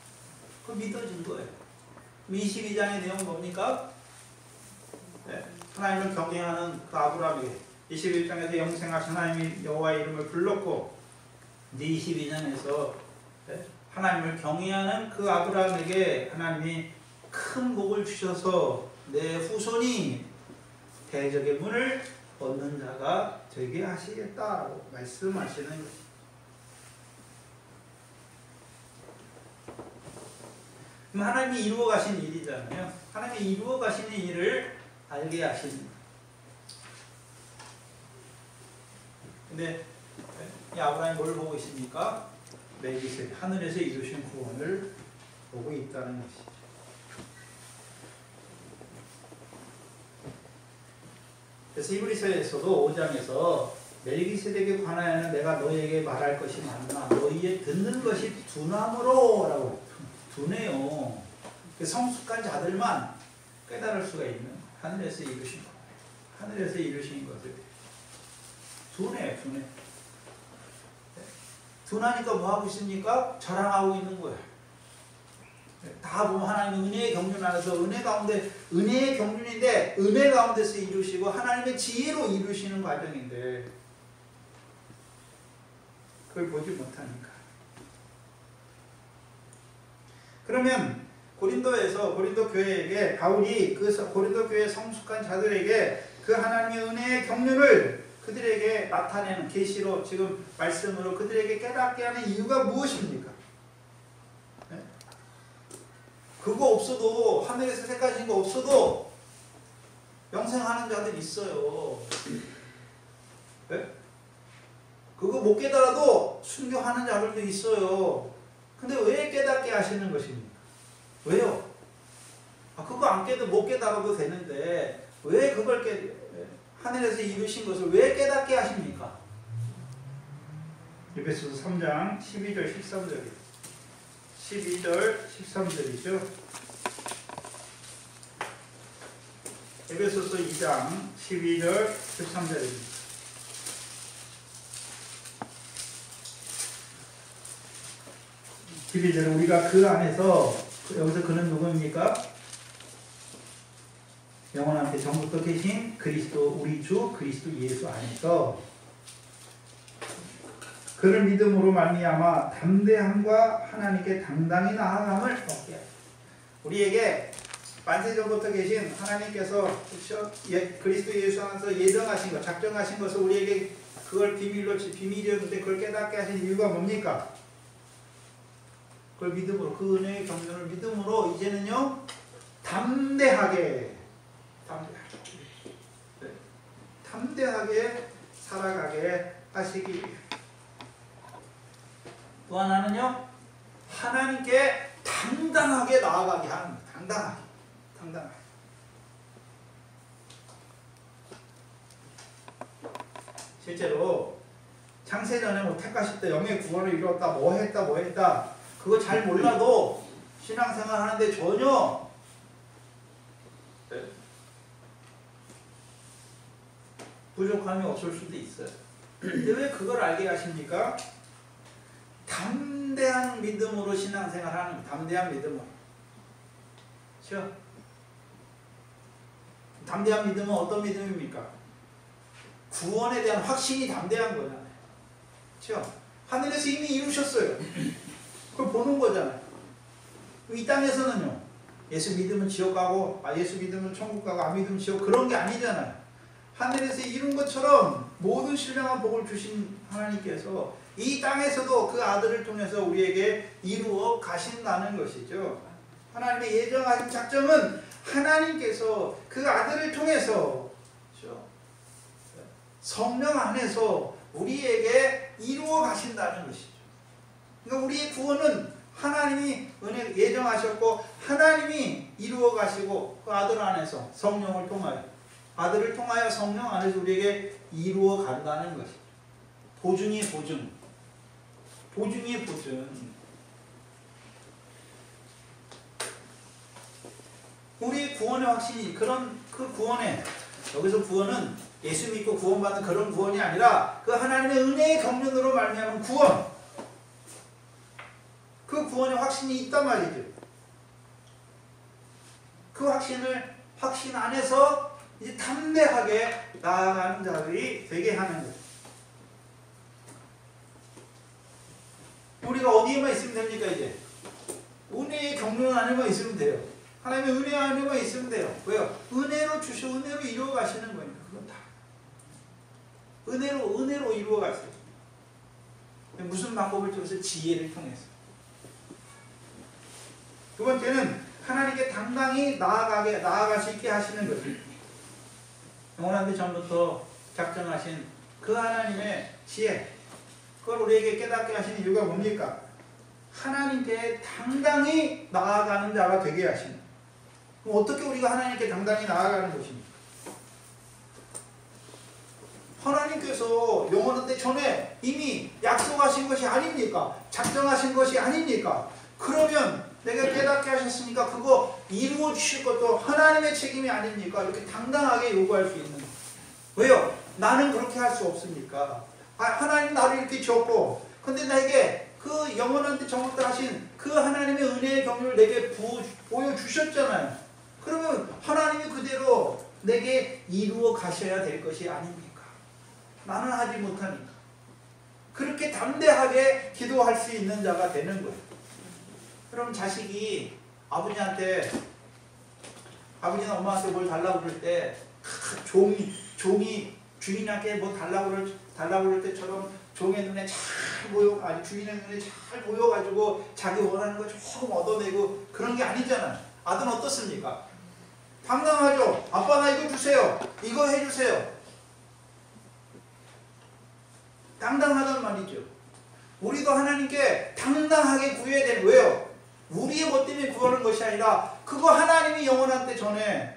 Speaker 1: 그 믿어진 거예요. 22장의 내용은 뭡니까? 네. 하나님을 경외하는 그 아브라함에게 21장에서 영생하신 하나님이 여호와의 이름을 불렀고, 22장에서 하나님을 경외하는 그 아브라함에게 하나님이 큰 복을 주셔서 내 후손이 대적의 문을 얻는 자가 되게 하시겠다고 말씀하시는 것입니다. 그럼 하나님이 이루어 가신 일이잖아요. 하나님이 이루어 가시는 일을 알게 하십니다. 근데 이 아브라함이 뭘 보고 있습니까? 멜기세덱, 하늘에서 이루신 구원을 보고 있다는 것이죠. 그래서 히브리서에서도 5장에서 멜기세덱에 관하여는 내가 너희에게 말할 것이 많으나 너희의 듣는 것이 둔함으로 라고. 둔해요. 성숙한 자들만 깨달을 수가 있는 하늘에서 이루신 것. 하늘에서 이루신 것을 둔해요. 둔해. 둔하니까 뭐 하고 있습니까? 자랑하고 있는 거예요. 다 보면 하나님의 은혜의 경륜 안에서 은혜 가운데, 은혜의 경륜인데 은혜 가운데서 이루시고 하나님의 지혜로 이루시는 과정인데 그걸 보지 못하니까. 그러면 고린도에서 고린도 교회에게 바울이 그 고린도 교회 성숙한 자들에게 그 하나님의 은혜의 경륜을 그들에게 나타내는 계시로 지금 말씀으로 그들에게 깨닫게 하는 이유가 무엇입니까? 네? 그거 없어도, 하늘에서 색깔진 거 없어도 영생하는 자들 있어요. 네? 그거 못 깨달아도 순교하는 자들도 있어요. 근데 왜 깨닫게 하시는 것입니까? 왜요? 그거 안 깨도 못 깨달아도 되는데 왜 그걸 하늘에서 이루신 것을 왜 깨닫게 하십니까? 에베소서 3장 12절 13절이죠. 12절 13절이죠. 에베소서 2장 12절 13절입니다. 12절 우리가 그 안에서, 여기서 그는 누구입니까? 영원한테 전부터 계신 그리스도, 우리 주 그리스도 예수 안에서 그를 믿음으로 말미암아 담대함과 하나님께 당당히 나아감을 얻게 하시고, 우리에게 만세 전부터 계신 하나님께서 그리스도 예수 안에서 예정하신 것, 작정하신 것을 우리에게 그걸 비밀이었는데 그걸 깨닫게 하신 이유가 뭡니까? 그걸 믿음으로, 그 은혜의 경륜을 믿음으로 이제는요 담대하게 살아가게 하시기 위해. 또 하나는요, 하나님께 당당하게 나아가게 하는 거예요. 당당하게. 실제로 창세전에 뭐 택하실 때 영의 구원을 이루었다, 뭐 했다 그거 잘 몰라도 신앙생활 하는데 전혀 부족함이 없을 수도 있어요. 근데 왜 그걸 알게 하십니까? 담대한 믿음으로 신앙생활하는 거예요. 담대한 믿음으로. 그렇죠? 담대한 믿음은 어떤 믿음입니까? 구원에 대한 확신이 담대한 거잖아요. 그렇죠? 하늘에서 이미 이루셨어요. 그걸 보는 거잖아요. 이 땅에서는요, 예수 믿으면 지옥 가고, 예수 믿으면 천국 가고, 안 믿으면 지옥, 그런 게 아니잖아요. 하늘에서 이룬 것처럼 모든 신령한 복을 주신 하나님께서 이 땅에서도 그 아들을 통해서 우리에게 이루어 가신다는 것이죠. 하나님의 예정하신 작정은 하나님께서 그 아들을 통해서, 그렇죠? 성령 안에서 우리에게 이루어 가신다는 것이죠. 그러니까 우리의 구원은 하나님이 은혜 예정하셨고 하나님이 이루어 가시고 그 아들 안에서 성령을 통하여, 아들을 통하여 성령 안에서 우리에게 이루어 간다는 것이죠. 보증이 보증. 보증이 보증. 우리의 구원의 확신이 그 구원에, 여기서 구원은 예수 믿고 구원받는 그런 구원이 아니라 그 하나님의 은혜의 경륜으로 말미암은 구원. 그 구원의 확신이 있단 말이죠. 그 확신 안에서 이제 담대하게 나아가는 자들이 되게 하는 거예요. 우리가 어디에만 있으면 됩니까? 이제 은혜의 경륜 안에만 있으면 돼요. 하나님의 은혜 안에만 있으면 돼요. 왜요? 은혜로 주셔 은혜로 이루어 가시는 거니까. 그건 다 은혜로 이루어 가세요. 무슨 방법을 통해서? 지혜를 통해서. 두 번째는 하나님께 당당히 나아갈 수 있게 하시는 거죠. 영원한 데 전부터 작정하신 그 하나님의 지혜, 그걸 우리에게 깨닫게 하시는 이유가 뭡니까? 하나님께 당당히 나아가는 자가 되게 하시는. 그럼 어떻게 우리가 하나님께 당당히 나아가는 것입니까? 하나님께서 영원한 때 전에 이미 약속하신 것이 아닙니까? 작정하신 것이 아닙니까? 그러면 내가 깨닫게 하셨으니까 그거 이루어 주실 것도 하나님의 책임이 아닙니까? 이렇게 당당하게 요구할 수 있는. 왜요? 나는 그렇게 할 수 없으니까. 하나님 나를 이렇게 줬고, 근데 나에게 그 영원한 때 전부터 하신 그 하나님의 은혜의 경륜을 내게 보여주셨잖아요. 그러면 하나님이 그대로 내게 이루어 가셔야 될 것이 아닙니까? 나는 하지 못하니까. 그렇게 담대하게 기도할 수 있는 자가 되는 거예요. 그럼 자식이 아버지나 엄마한테 뭘 달라고 그럴 때 종이 주인한테 뭐 달라고 그럴 때처럼 종의 눈에 잘 주인의 눈에 잘 보여가지고 자기 원하는 거 조금 얻어내고 그런 게 아니잖아요. 아들은 어떻습니까? 당당하죠. 아빠 나 이거 주세요. 이거 해주세요. 당당하단 말이죠. 우리도 하나님께 당당하게 구해야 되는. 왜요? 우리의 것 때문에 구하는 것이 아니라 그거 하나님이 영원한 때 전에,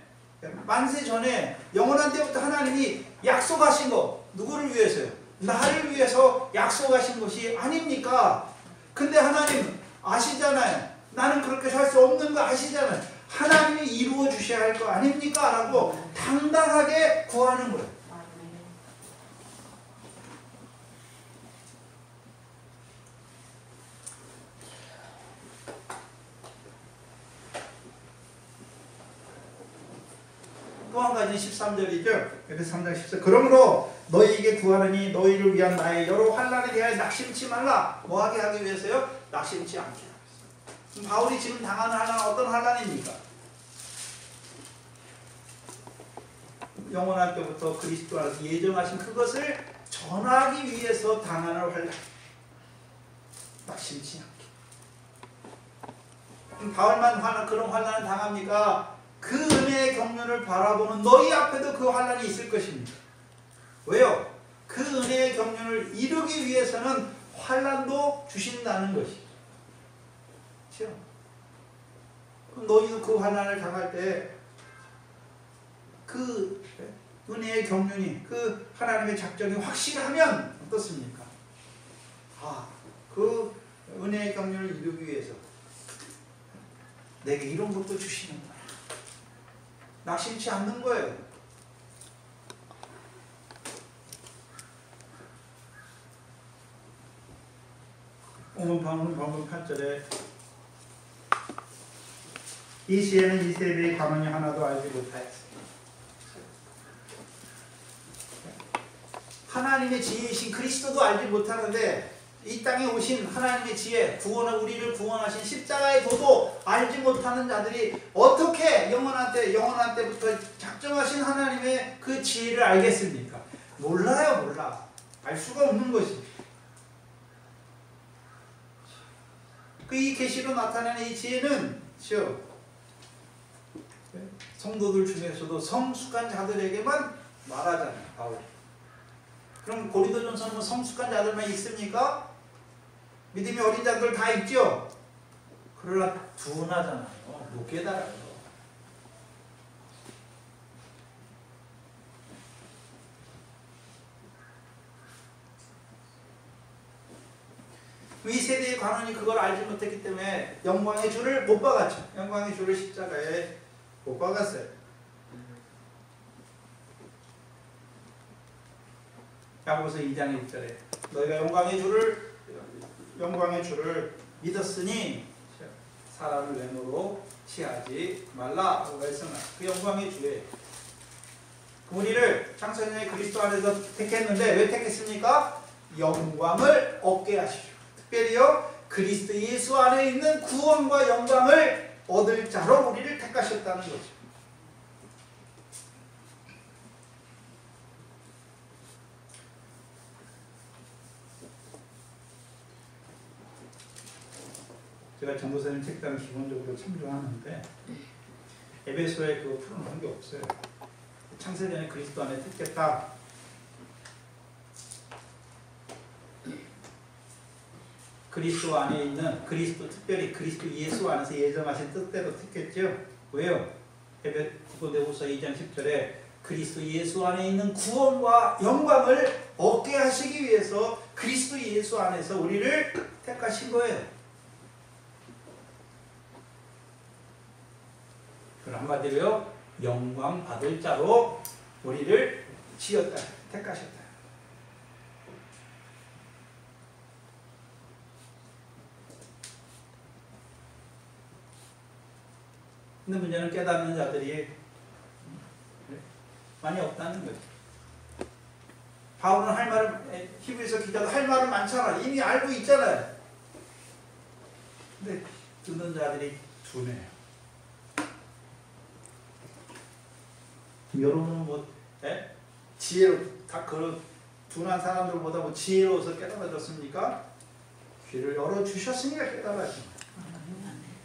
Speaker 1: 만세 전에 영원한 때부터 하나님이 약속하신 거. 누구를 위해서요? 나를 위해서 약속하신 것이 아닙니까? 근데 하나님 아시잖아요. 나는 그렇게 살 수 없는 거 아시잖아요. 하나님이 이루어 주셔야 할 거 아닙니까? 라고 당당하게 구하는 거예요. 또 한 가지 13절이죠. 그래서 3장 14절. 그러므로 너희에게 구하느니 너희를 위한 나의 여러 환난에 대하여 낙심치 말라. 뭐하게 하기 위해서요? 낙심치 않게 하기 위해서. 바울이 지금 당하는 환난은 어떤 환난입니까? 영원할 때부터 그리스도 안에서 예정하신 그것을 전하기 위해서 당하는 환난. 낙심치 않게. 바울만 그런 환난을 당합니까? 그 은혜의 경륜을 바라보는 너희 앞에도 그 환난이 있을 것입니다. 왜요? 그 은혜의 경륜을 이루기 위해서는 환난도 주신다는 것이죠. 그렇죠? 그럼 너희도 그 환난을 당할 때 그 은혜의 경륜이, 그 하나님의 작정이 확실하면 어떻습니까? 그 은혜의 경륜을 이루기 위해서 내게 이런 것도 주시는 거야. 낙심치 않는 거예요. 방금 8절에 이 시에는 이 세대의 가문이 하나도 알지 못하였어요. 하나님의 지혜이신 그리스도도 알지 못하는데 이 땅에 오신 하나님의 지혜, 우리를 구원하신 십자가의 도도 알지 못하는 자들이 어떻게 영원한 때부터 작정하신 하나님의 그 지혜를 알겠습니까? 몰라요, 몰라. 알 수가 없는 것이. 이 계시로 나타나는 이 지혜는 성도들 중에서도 성숙한 자들에게만 말하잖아요, 바울. 그럼 고린도전서는 성숙한 자들만 있습니까? 믿음이 어린 자들 다 있죠? 그러나 둔하잖아요. 못 깨달아요. 이 세대의 관원이 그걸 알지 못했기 때문에 영광의 주를 못 박았죠. 영광의 주를 십자가에 못 박았어요. 야고보서 2장 1절에 너희가 영광의 주를 믿었으니 사람을 외모로 취하지 말라고 말씀을. 그 영광의 주예요. 우리를 창세전에 그리스도 안에서 택했는데 왜 택했습니까? 영광을 얻게 하시죠. 특별히요 그리스도 예수 안에 있는 구원과 영광을 얻을 자로 우리를 택하셨다는 거죠. 제가 전도사님 책당 기본적으로 참조하는데 에베소에 그거 풀어놓은 게 없어요. 창세전에 그리스도 안에 택했다. 그리스도 안에 있는 그리스도, 특별히 그리스도 예수 안에서 예정하신 뜻대로 택했죠. 왜요? 디모데후서 2장 10절에 그리스도 예수 안에 있는 구원과 영광을 얻게 하시기 위해서 그리스도 예수 안에서 우리를 택하신 거예요. 그럼 한마디로요 영광 받을 자로 우리를 지었다, 택하셨다. 근데 문제는 깨닫는 자들이 많이 없다는 거죠. 바울은 할 말을, 히브리서 기자도 할 말은 많잖아. 이미 알고 있잖아요. 근데 듣는 자들이 둔해요. 여러분은 뭐 지혜로 다 그런 둔한 사람들보다 뭐 지혜로워서 깨달아졌습니까? 귀를 열어 주셨으니까 깨달아진 거예요.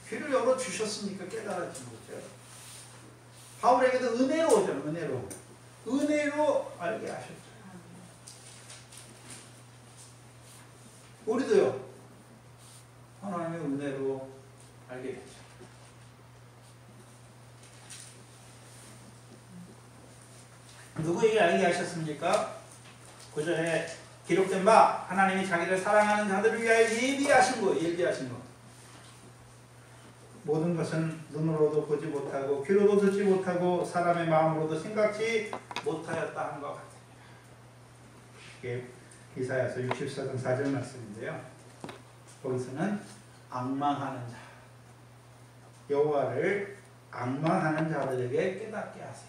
Speaker 1: 귀를 열어 주셨으니까 깨달아진 거죠. 바울에게도 은혜로 오잖아요. 은혜로 알게 하셨죠. 우리도요 하나님의 은혜로 알게 됐죠. 누구에게 알게 하셨습니까? 9절에 기록된 바 하나님이 자기를 사랑하는 자들을 위하여 예비하신 거. 모든 것은 눈으로도 보지 못하고 귀로도 듣지 못하고 사람의 마음으로도 생각지 못하였다 하는 것 같아요. 이게 이사야서 64장 4절 말씀인데요. 거기서는 앙망하는 자, 여호와를 앙망하는 자들에게 깨닫게 하세요.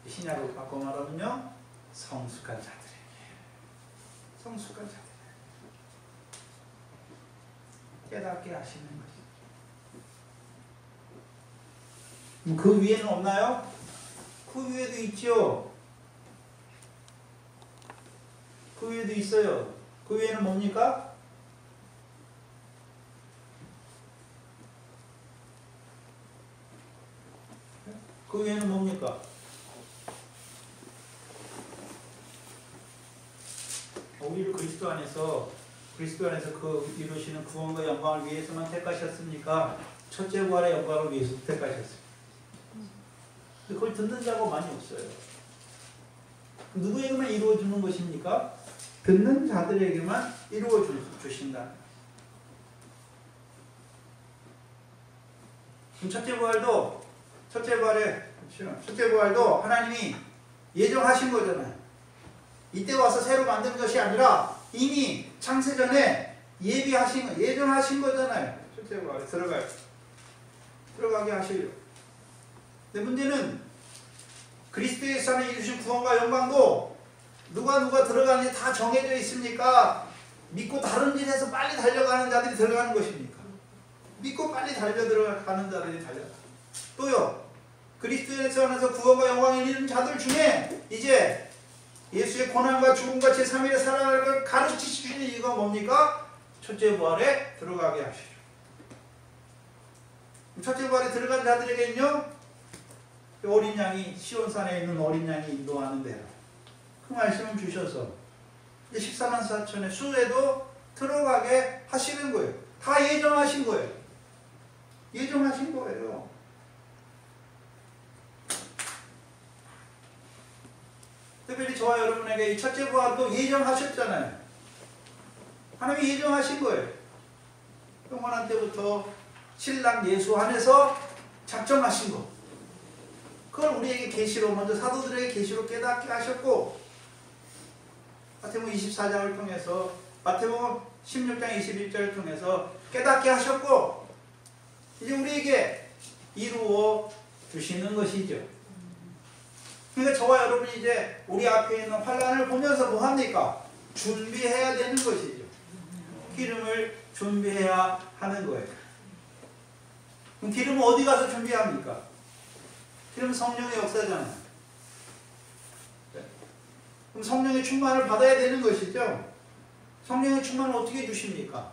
Speaker 1: 신약으로 바꿔 말하면요 성숙한 자들에게 깨닫게 하시는 것이죠. 그 위에는 없나요? 그 위에도 있죠. 그 위에도 있어요. 그 위에는 뭡니까? 그 위에는 뭡니까? 우리를 그리스도 안에서 그 이루시는 구원과 영광을 위해서만 택하셨습니까? 첫째 부활의 영광을 위해서 택하셨습니다. 그걸 듣는 자가 많이 없어요. 누구에게만 이루어주는 것입니까? 듣는 자들에게만 이루어 주신다. 첫째 부활도 하나님이 예정하신 거잖아요. 이때 와서 새로 만든 것이 아니라 이미 창세전에 예정하신 거잖아요. 첫째 부활에 들어가게 하시려고. 근데 문제는 그리스도 예수 안에 이루신 구원과 영광도 누가 들어가는지 다 정해져 있습니까? 믿고 다른 일에서 빨리 달려가는 자들이 들어가는 것입니까? 믿고 빨리 들어가는 자들이 달려가. 또요 그리스도 예수 안에서 구원과 영광을 이루는 자들 중에 이제 예수의 고난과 죽음과 제3일의 살아날 걸 가르치시는 이유가 뭡니까? 첫째 부활에 들어가게 하시죠. 첫째 부활에 들어간 자들에게는요 어린 양이 시온산에 있는 어린 양이 인도하는 대로 그 말씀을 주셔서 14만 4천의 수에도 들어가게 하시는 거예요. 다 예정하신 거예요. 특별히 저와 여러분에게 이 첫째 부활도 예정하셨잖아요. 하나님이 예정하신 거예요. 영원한 때부터 신랑 예수 안에서 작정하신 거. 그걸 우리에게 계시로 먼저 사도들에게 계시로 깨닫게 하셨고 마태복음 24장을 통해서 마태복음 16장 21절을 통해서 깨닫게 하셨고 이제 우리에게 이루어 주시는 것이죠. 그러니까 저와 여러분이 이제 우리 앞에 있는 환난을 보면서 뭐 합니까? 준비해야 되는 것이죠. 기름을 준비해야 하는 거예요. 그럼 기름은 어디 가서 준비합니까? 기름은 성령의 역사잖아요. 그럼 성령의 충만을 받아야 되는 것이죠. 성령의 충만을 어떻게 주십니까?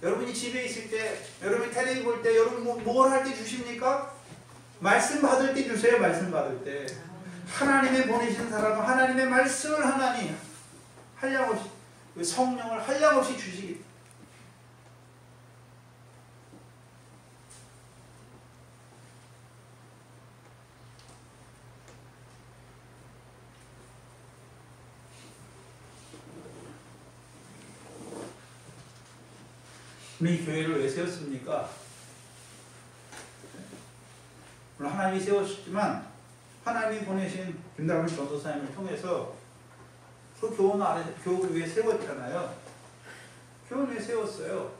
Speaker 1: 여러분이 집에 있을 때, 여러분이 텔레비 볼 때, 여러분 뭘 할 때 주십니까? 말씀 받을 때 주세요. 말씀 받을 때. 하나님의 보내신 사람은 하나님의 말씀을 하나님 한량없이, 성령을 한량없이 주시기. 우리 교회를 왜 세웠습니까? 물론 하나님이 세웠지만 하나님이 보내신 김다근 전도사님을 통해서 그 교원 아래 교회 위에 세웠잖아요. 교원 위에 세웠어요.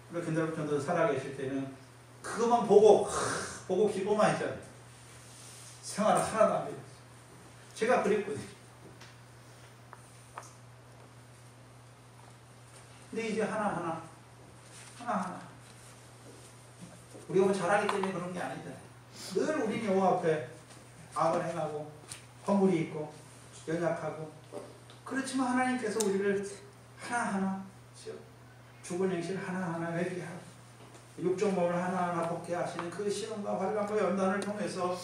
Speaker 1: 그러니까 김다근 전도사 살아계실 때는 그것만 보고 기도만 했잖아요. 생활을 하나도 안 배웠어요. 제가 그랬거든요. 근데 이제 하나하나 우리가 뭐 잘하기 때문에 그런 게 아니잖아요. 늘 우리는 여호와 앞에 악을 행하고 허물이 있고 연약하고, 그렇지만 하나님께서 우리를 하나하나 죽은 행실 하나하나 회개하고 육종범을 하나하나 벗게 하시는 그 시험과 환난과 연단을 통해서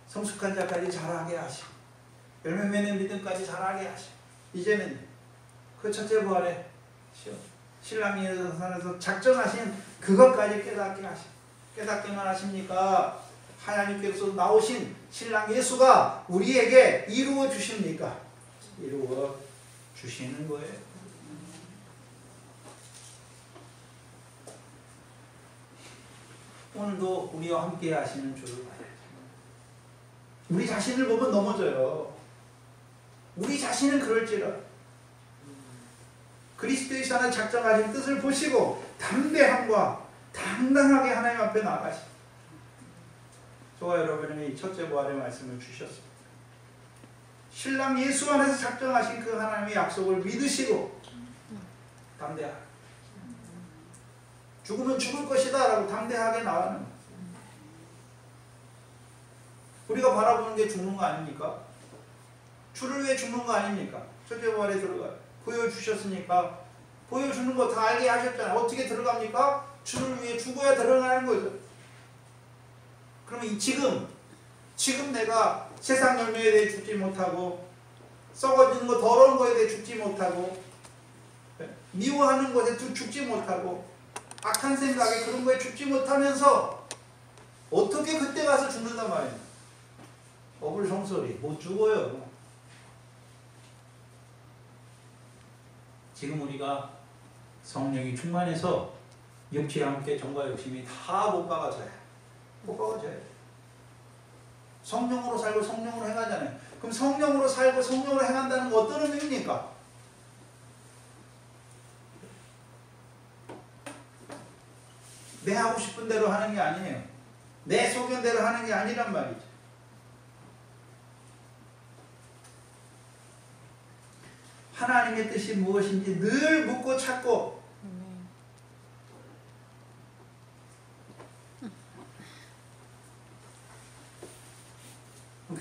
Speaker 1: 성숙한 자까지 자라게 하시고 열매 맺는 믿음까지 자라게 하시고, 이제는 그 첫째 부활에 신랑 예수님께서 작정하신 그것까지 깨닫게만 하십니까? 하나님께서 나오신 신랑 예수가 우리에게 이루어 주십니까? 이루어 주시는 거예요. 오늘도 우리와 함께 하시는 주를 봐야죠. 우리 자신을 보면 넘어져요. 우리 자신은 그럴지라 그리스도의 안에 작정하신 뜻을 보시고 담대함과 당당하게 하나님 앞에 나가시. 저와 여러분이 첫째 부활의 말씀을 주셨습니다. 신랑 예수 안에서 작정하신 그 하나님의 약속을 믿으시고 담대하게, 죽으면 죽을 것이다 라고 담대하게 나가는, 우리가 바라보는 게 죽는 거 아닙니까? 주를 위해 죽는 거 아닙니까? 첫째 부활에 들어가요. 보여주셨으니까 보여주는 거 다 알게 하셨잖아요. 어떻게 들어갑니까? 주를 위해 죽어야 들어가는 거죠. 그러면 지금 내가 세상 열매에 대해 죽지 못하고 썩어지는 거 더러운 거에 대해 죽지 못하고 미워하는 것에 죽지 못하고 악한 생각에 그런 거에 죽지 못하면서 어떻게 그때 가서 죽는단 말이에요. 어불성설이 못 죽어요. 지금 우리가 성령이 충만해서 육체와 함께 정과 욕심이 다 못 박아져요. 못 박아져요. 성령으로 살고 성령으로 행하잖아요. 그럼 성령으로 살고 성령으로 행한다는 건 어떤 의미입니까? 내 하고 싶은 대로 하는 게 아니에요. 내 소견대로 하는 게 아니란 말이죠. 하나님의 뜻이 무엇인지 늘 묻고 찾고,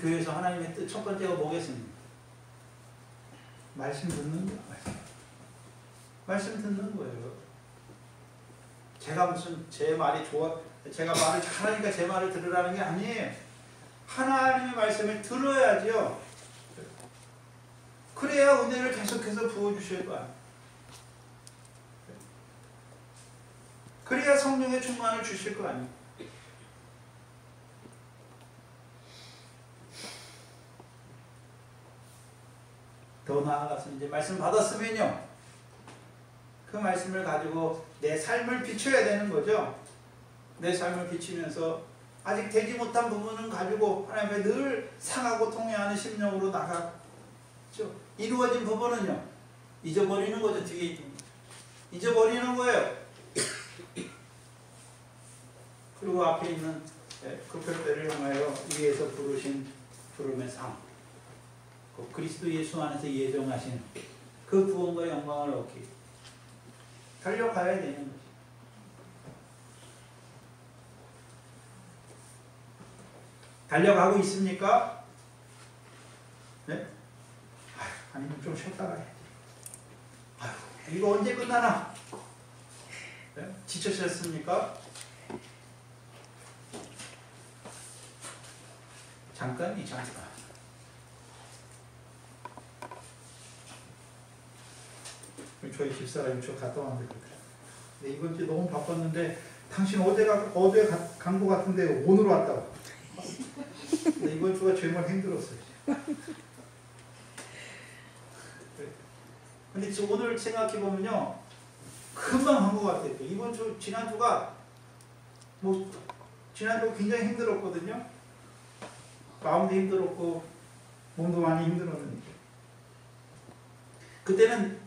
Speaker 1: 교회에서 하나님의 뜻 첫 번째가 뭐겠습니까? 말씀 듣는 거예요. 말씀 듣는 거예요. 제가 무슨 제 말이 좋아, 제가 말을 잘하니까 제 말을 들으라는 게 아니에요. 하나님의 말씀을 들어야죠. 그래야 은혜를 계속해서 부어주실 거 아니에요. 그래야 성령의 충만을 주실 거 아니에요. 더 나아가서 이제 말씀 받았으면요, 그 말씀을 가지고 내 삶을 비춰야 되는 거죠. 내 삶을 비추면서 아직 되지 못한 부분은 가지고 하나님의 늘 상하고 통회하는 심령으로 나가죠. 이루어진 부분은요 잊어버리는 거죠. 뒤에 있는 거. 잊어버리는 거예요. 그리고 앞에 있는 그 별들을 향하여 위에서 부르신 부름의 상, 그리스도 예수 안에서 예정하신 그 구원과 영광을 얻기 달려가야 되는 거지. 달려가고 있습니까? 네? 아니면 좀 쉬었다가 해야지. 이거 언제 끝나나? 네? 지쳐셨습니까? 잠깐이 잠깐. 저희 집사람이 저 갔다 왔는데 근데 이번 주에 너무 바빴는데 당신 어제 간 거 같은데 오늘 왔다고. 근데 이번 주가 정말 힘들었어요. 근데 오늘 생각해 보면요, 금방 한 것 같아요. 이번 주 지난주가 지난주 굉장히 힘들었거든요. 마음도 힘들었고 몸도 많이 힘들었는데 그때는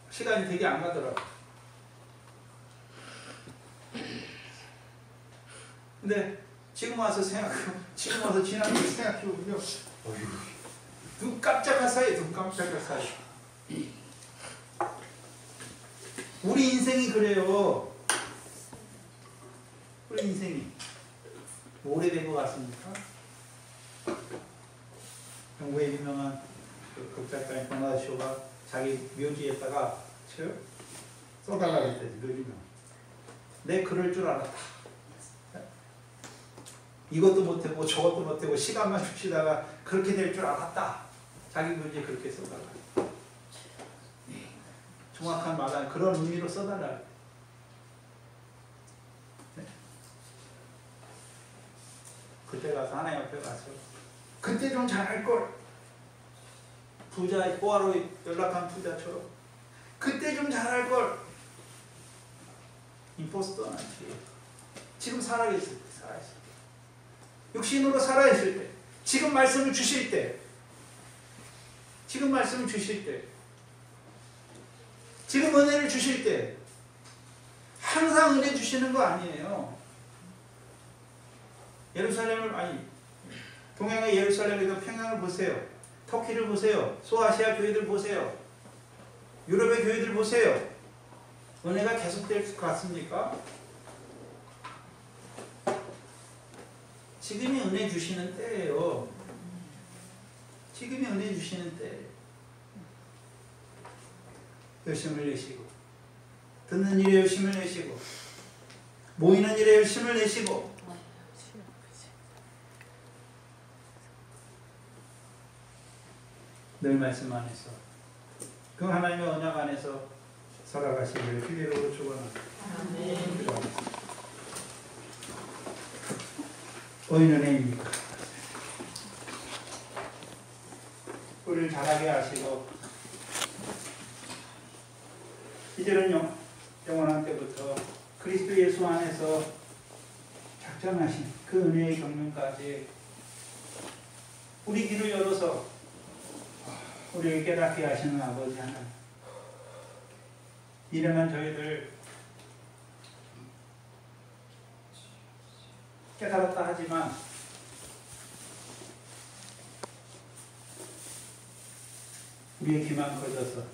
Speaker 1: 시간이 되게 안 가더라고요. 근데 지금 와서 지난주 생각해보면요, 눈 깜짝할 사이에 우리 인생이 그래요. 우리 인생이 오래된 것 같습니까? 영국의 유명한 극작가인 버나드 쇼가 자기 묘지에다가 써달라고 했더니 묘지명 내 그럴 줄 알았다. 이것도 못하고 저것도 못하고 시간만 주시다가 그렇게 될 줄 알았다. 자기 묘지에 그렇게 써달라. 정확한 말은 그런 의미로 써달라. 네? 그때 가서 하나님 앞에 가서 그때 좀 잘할걸. 부자, 포화로 연락한 부자처럼 그때 좀 잘할걸. 임포스터는 아니지. 지금 살아있을 때, 육신으로 살아있을 때, 지금 말씀을 주실 때, 지금 은혜를 주실 때, 항상 은혜 주시는 거 아니에요. 동양의 예루살렘에도 평양을 보세요. 터키를 보세요. 소아시아 교회들 보세요. 유럽의 교회들 보세요. 은혜가 계속될 것 같습니까? 지금이 은혜 주시는 때예요. 지금이 은혜 주시는 때. 열심을 내시고, 듣는 일에 열심을 내시고, 모이는 일에 열심을 내시고, 늘 말씀 안에서 그 하나님의 언약 안에서 살아가시기를 기대로 축원합니다. 어인 은혜입니까? 우리를 잘하게 하시고 이제는 영원한 때부터 그리스도 예수 안에서 작정하신 그 은혜의 경륜까지 우리 귀를 열어서 우리에게 깨닫게 하시는 아버지 하나님, 이러한 저희들 깨달았다 하지만 우리의 귀만 커져서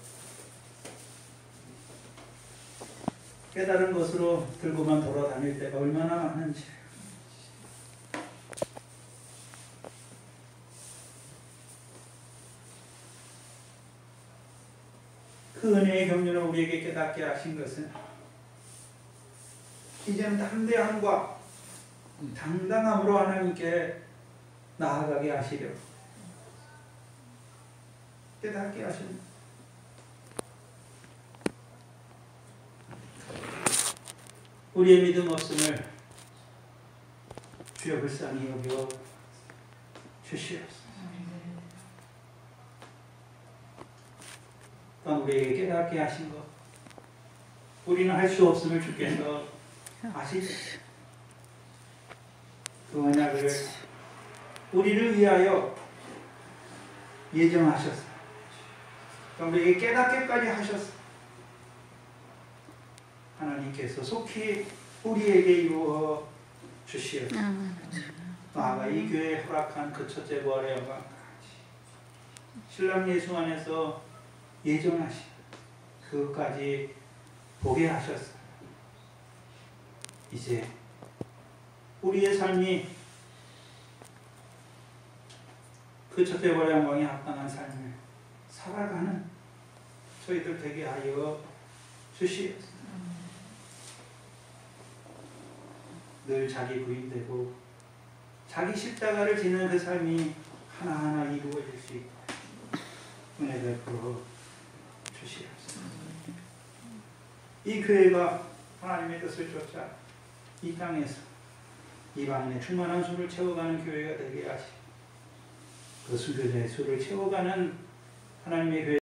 Speaker 1: 깨달은 것으로 들고만 돌아다닐 때가 얼마나 많은지, 그 은혜의 경륜을 우리에게 깨닫게 하신 것은 이제는 담대함과 당당함으로 하나님께 나아가게 하시려 깨닫게 하십니다. 우리의 믿음 없음을 주여 불쌍히 여겨 주시옵소서. 또한 우리에게 깨닫게 하신 것, 우리는 할 수 없음을 주께서 아시죠? 그 언약을 우리를 위하여 예정하셨어. 우리에게 깨닫게까지 하셨어. 하나님께서 속히 우리에게 이루어 주시옵소서. 나아가 이 교회에 허락한 그 첫째 부활의 영광까지 신랑 예수 안에서 예정하신 그것까지 보게 하셨어요. 이제 우리의 삶이 그 첫째 부활의 영광에 합당한 삶을 살아가는 저희들 되게 하여 주시옵소서. 늘 자기 부인되고 자기 십자가를 지는 그 삶이 하나하나 이루어질 수 있고 은혜 베풀어 주시옵소서. 이 교회가 하나님의 뜻을 쫓아 이 땅에서 이방인의 충만한 수를 채워가는 교회가 되게 하시고 그 수교자의 수를 채워가는 하나님의 교회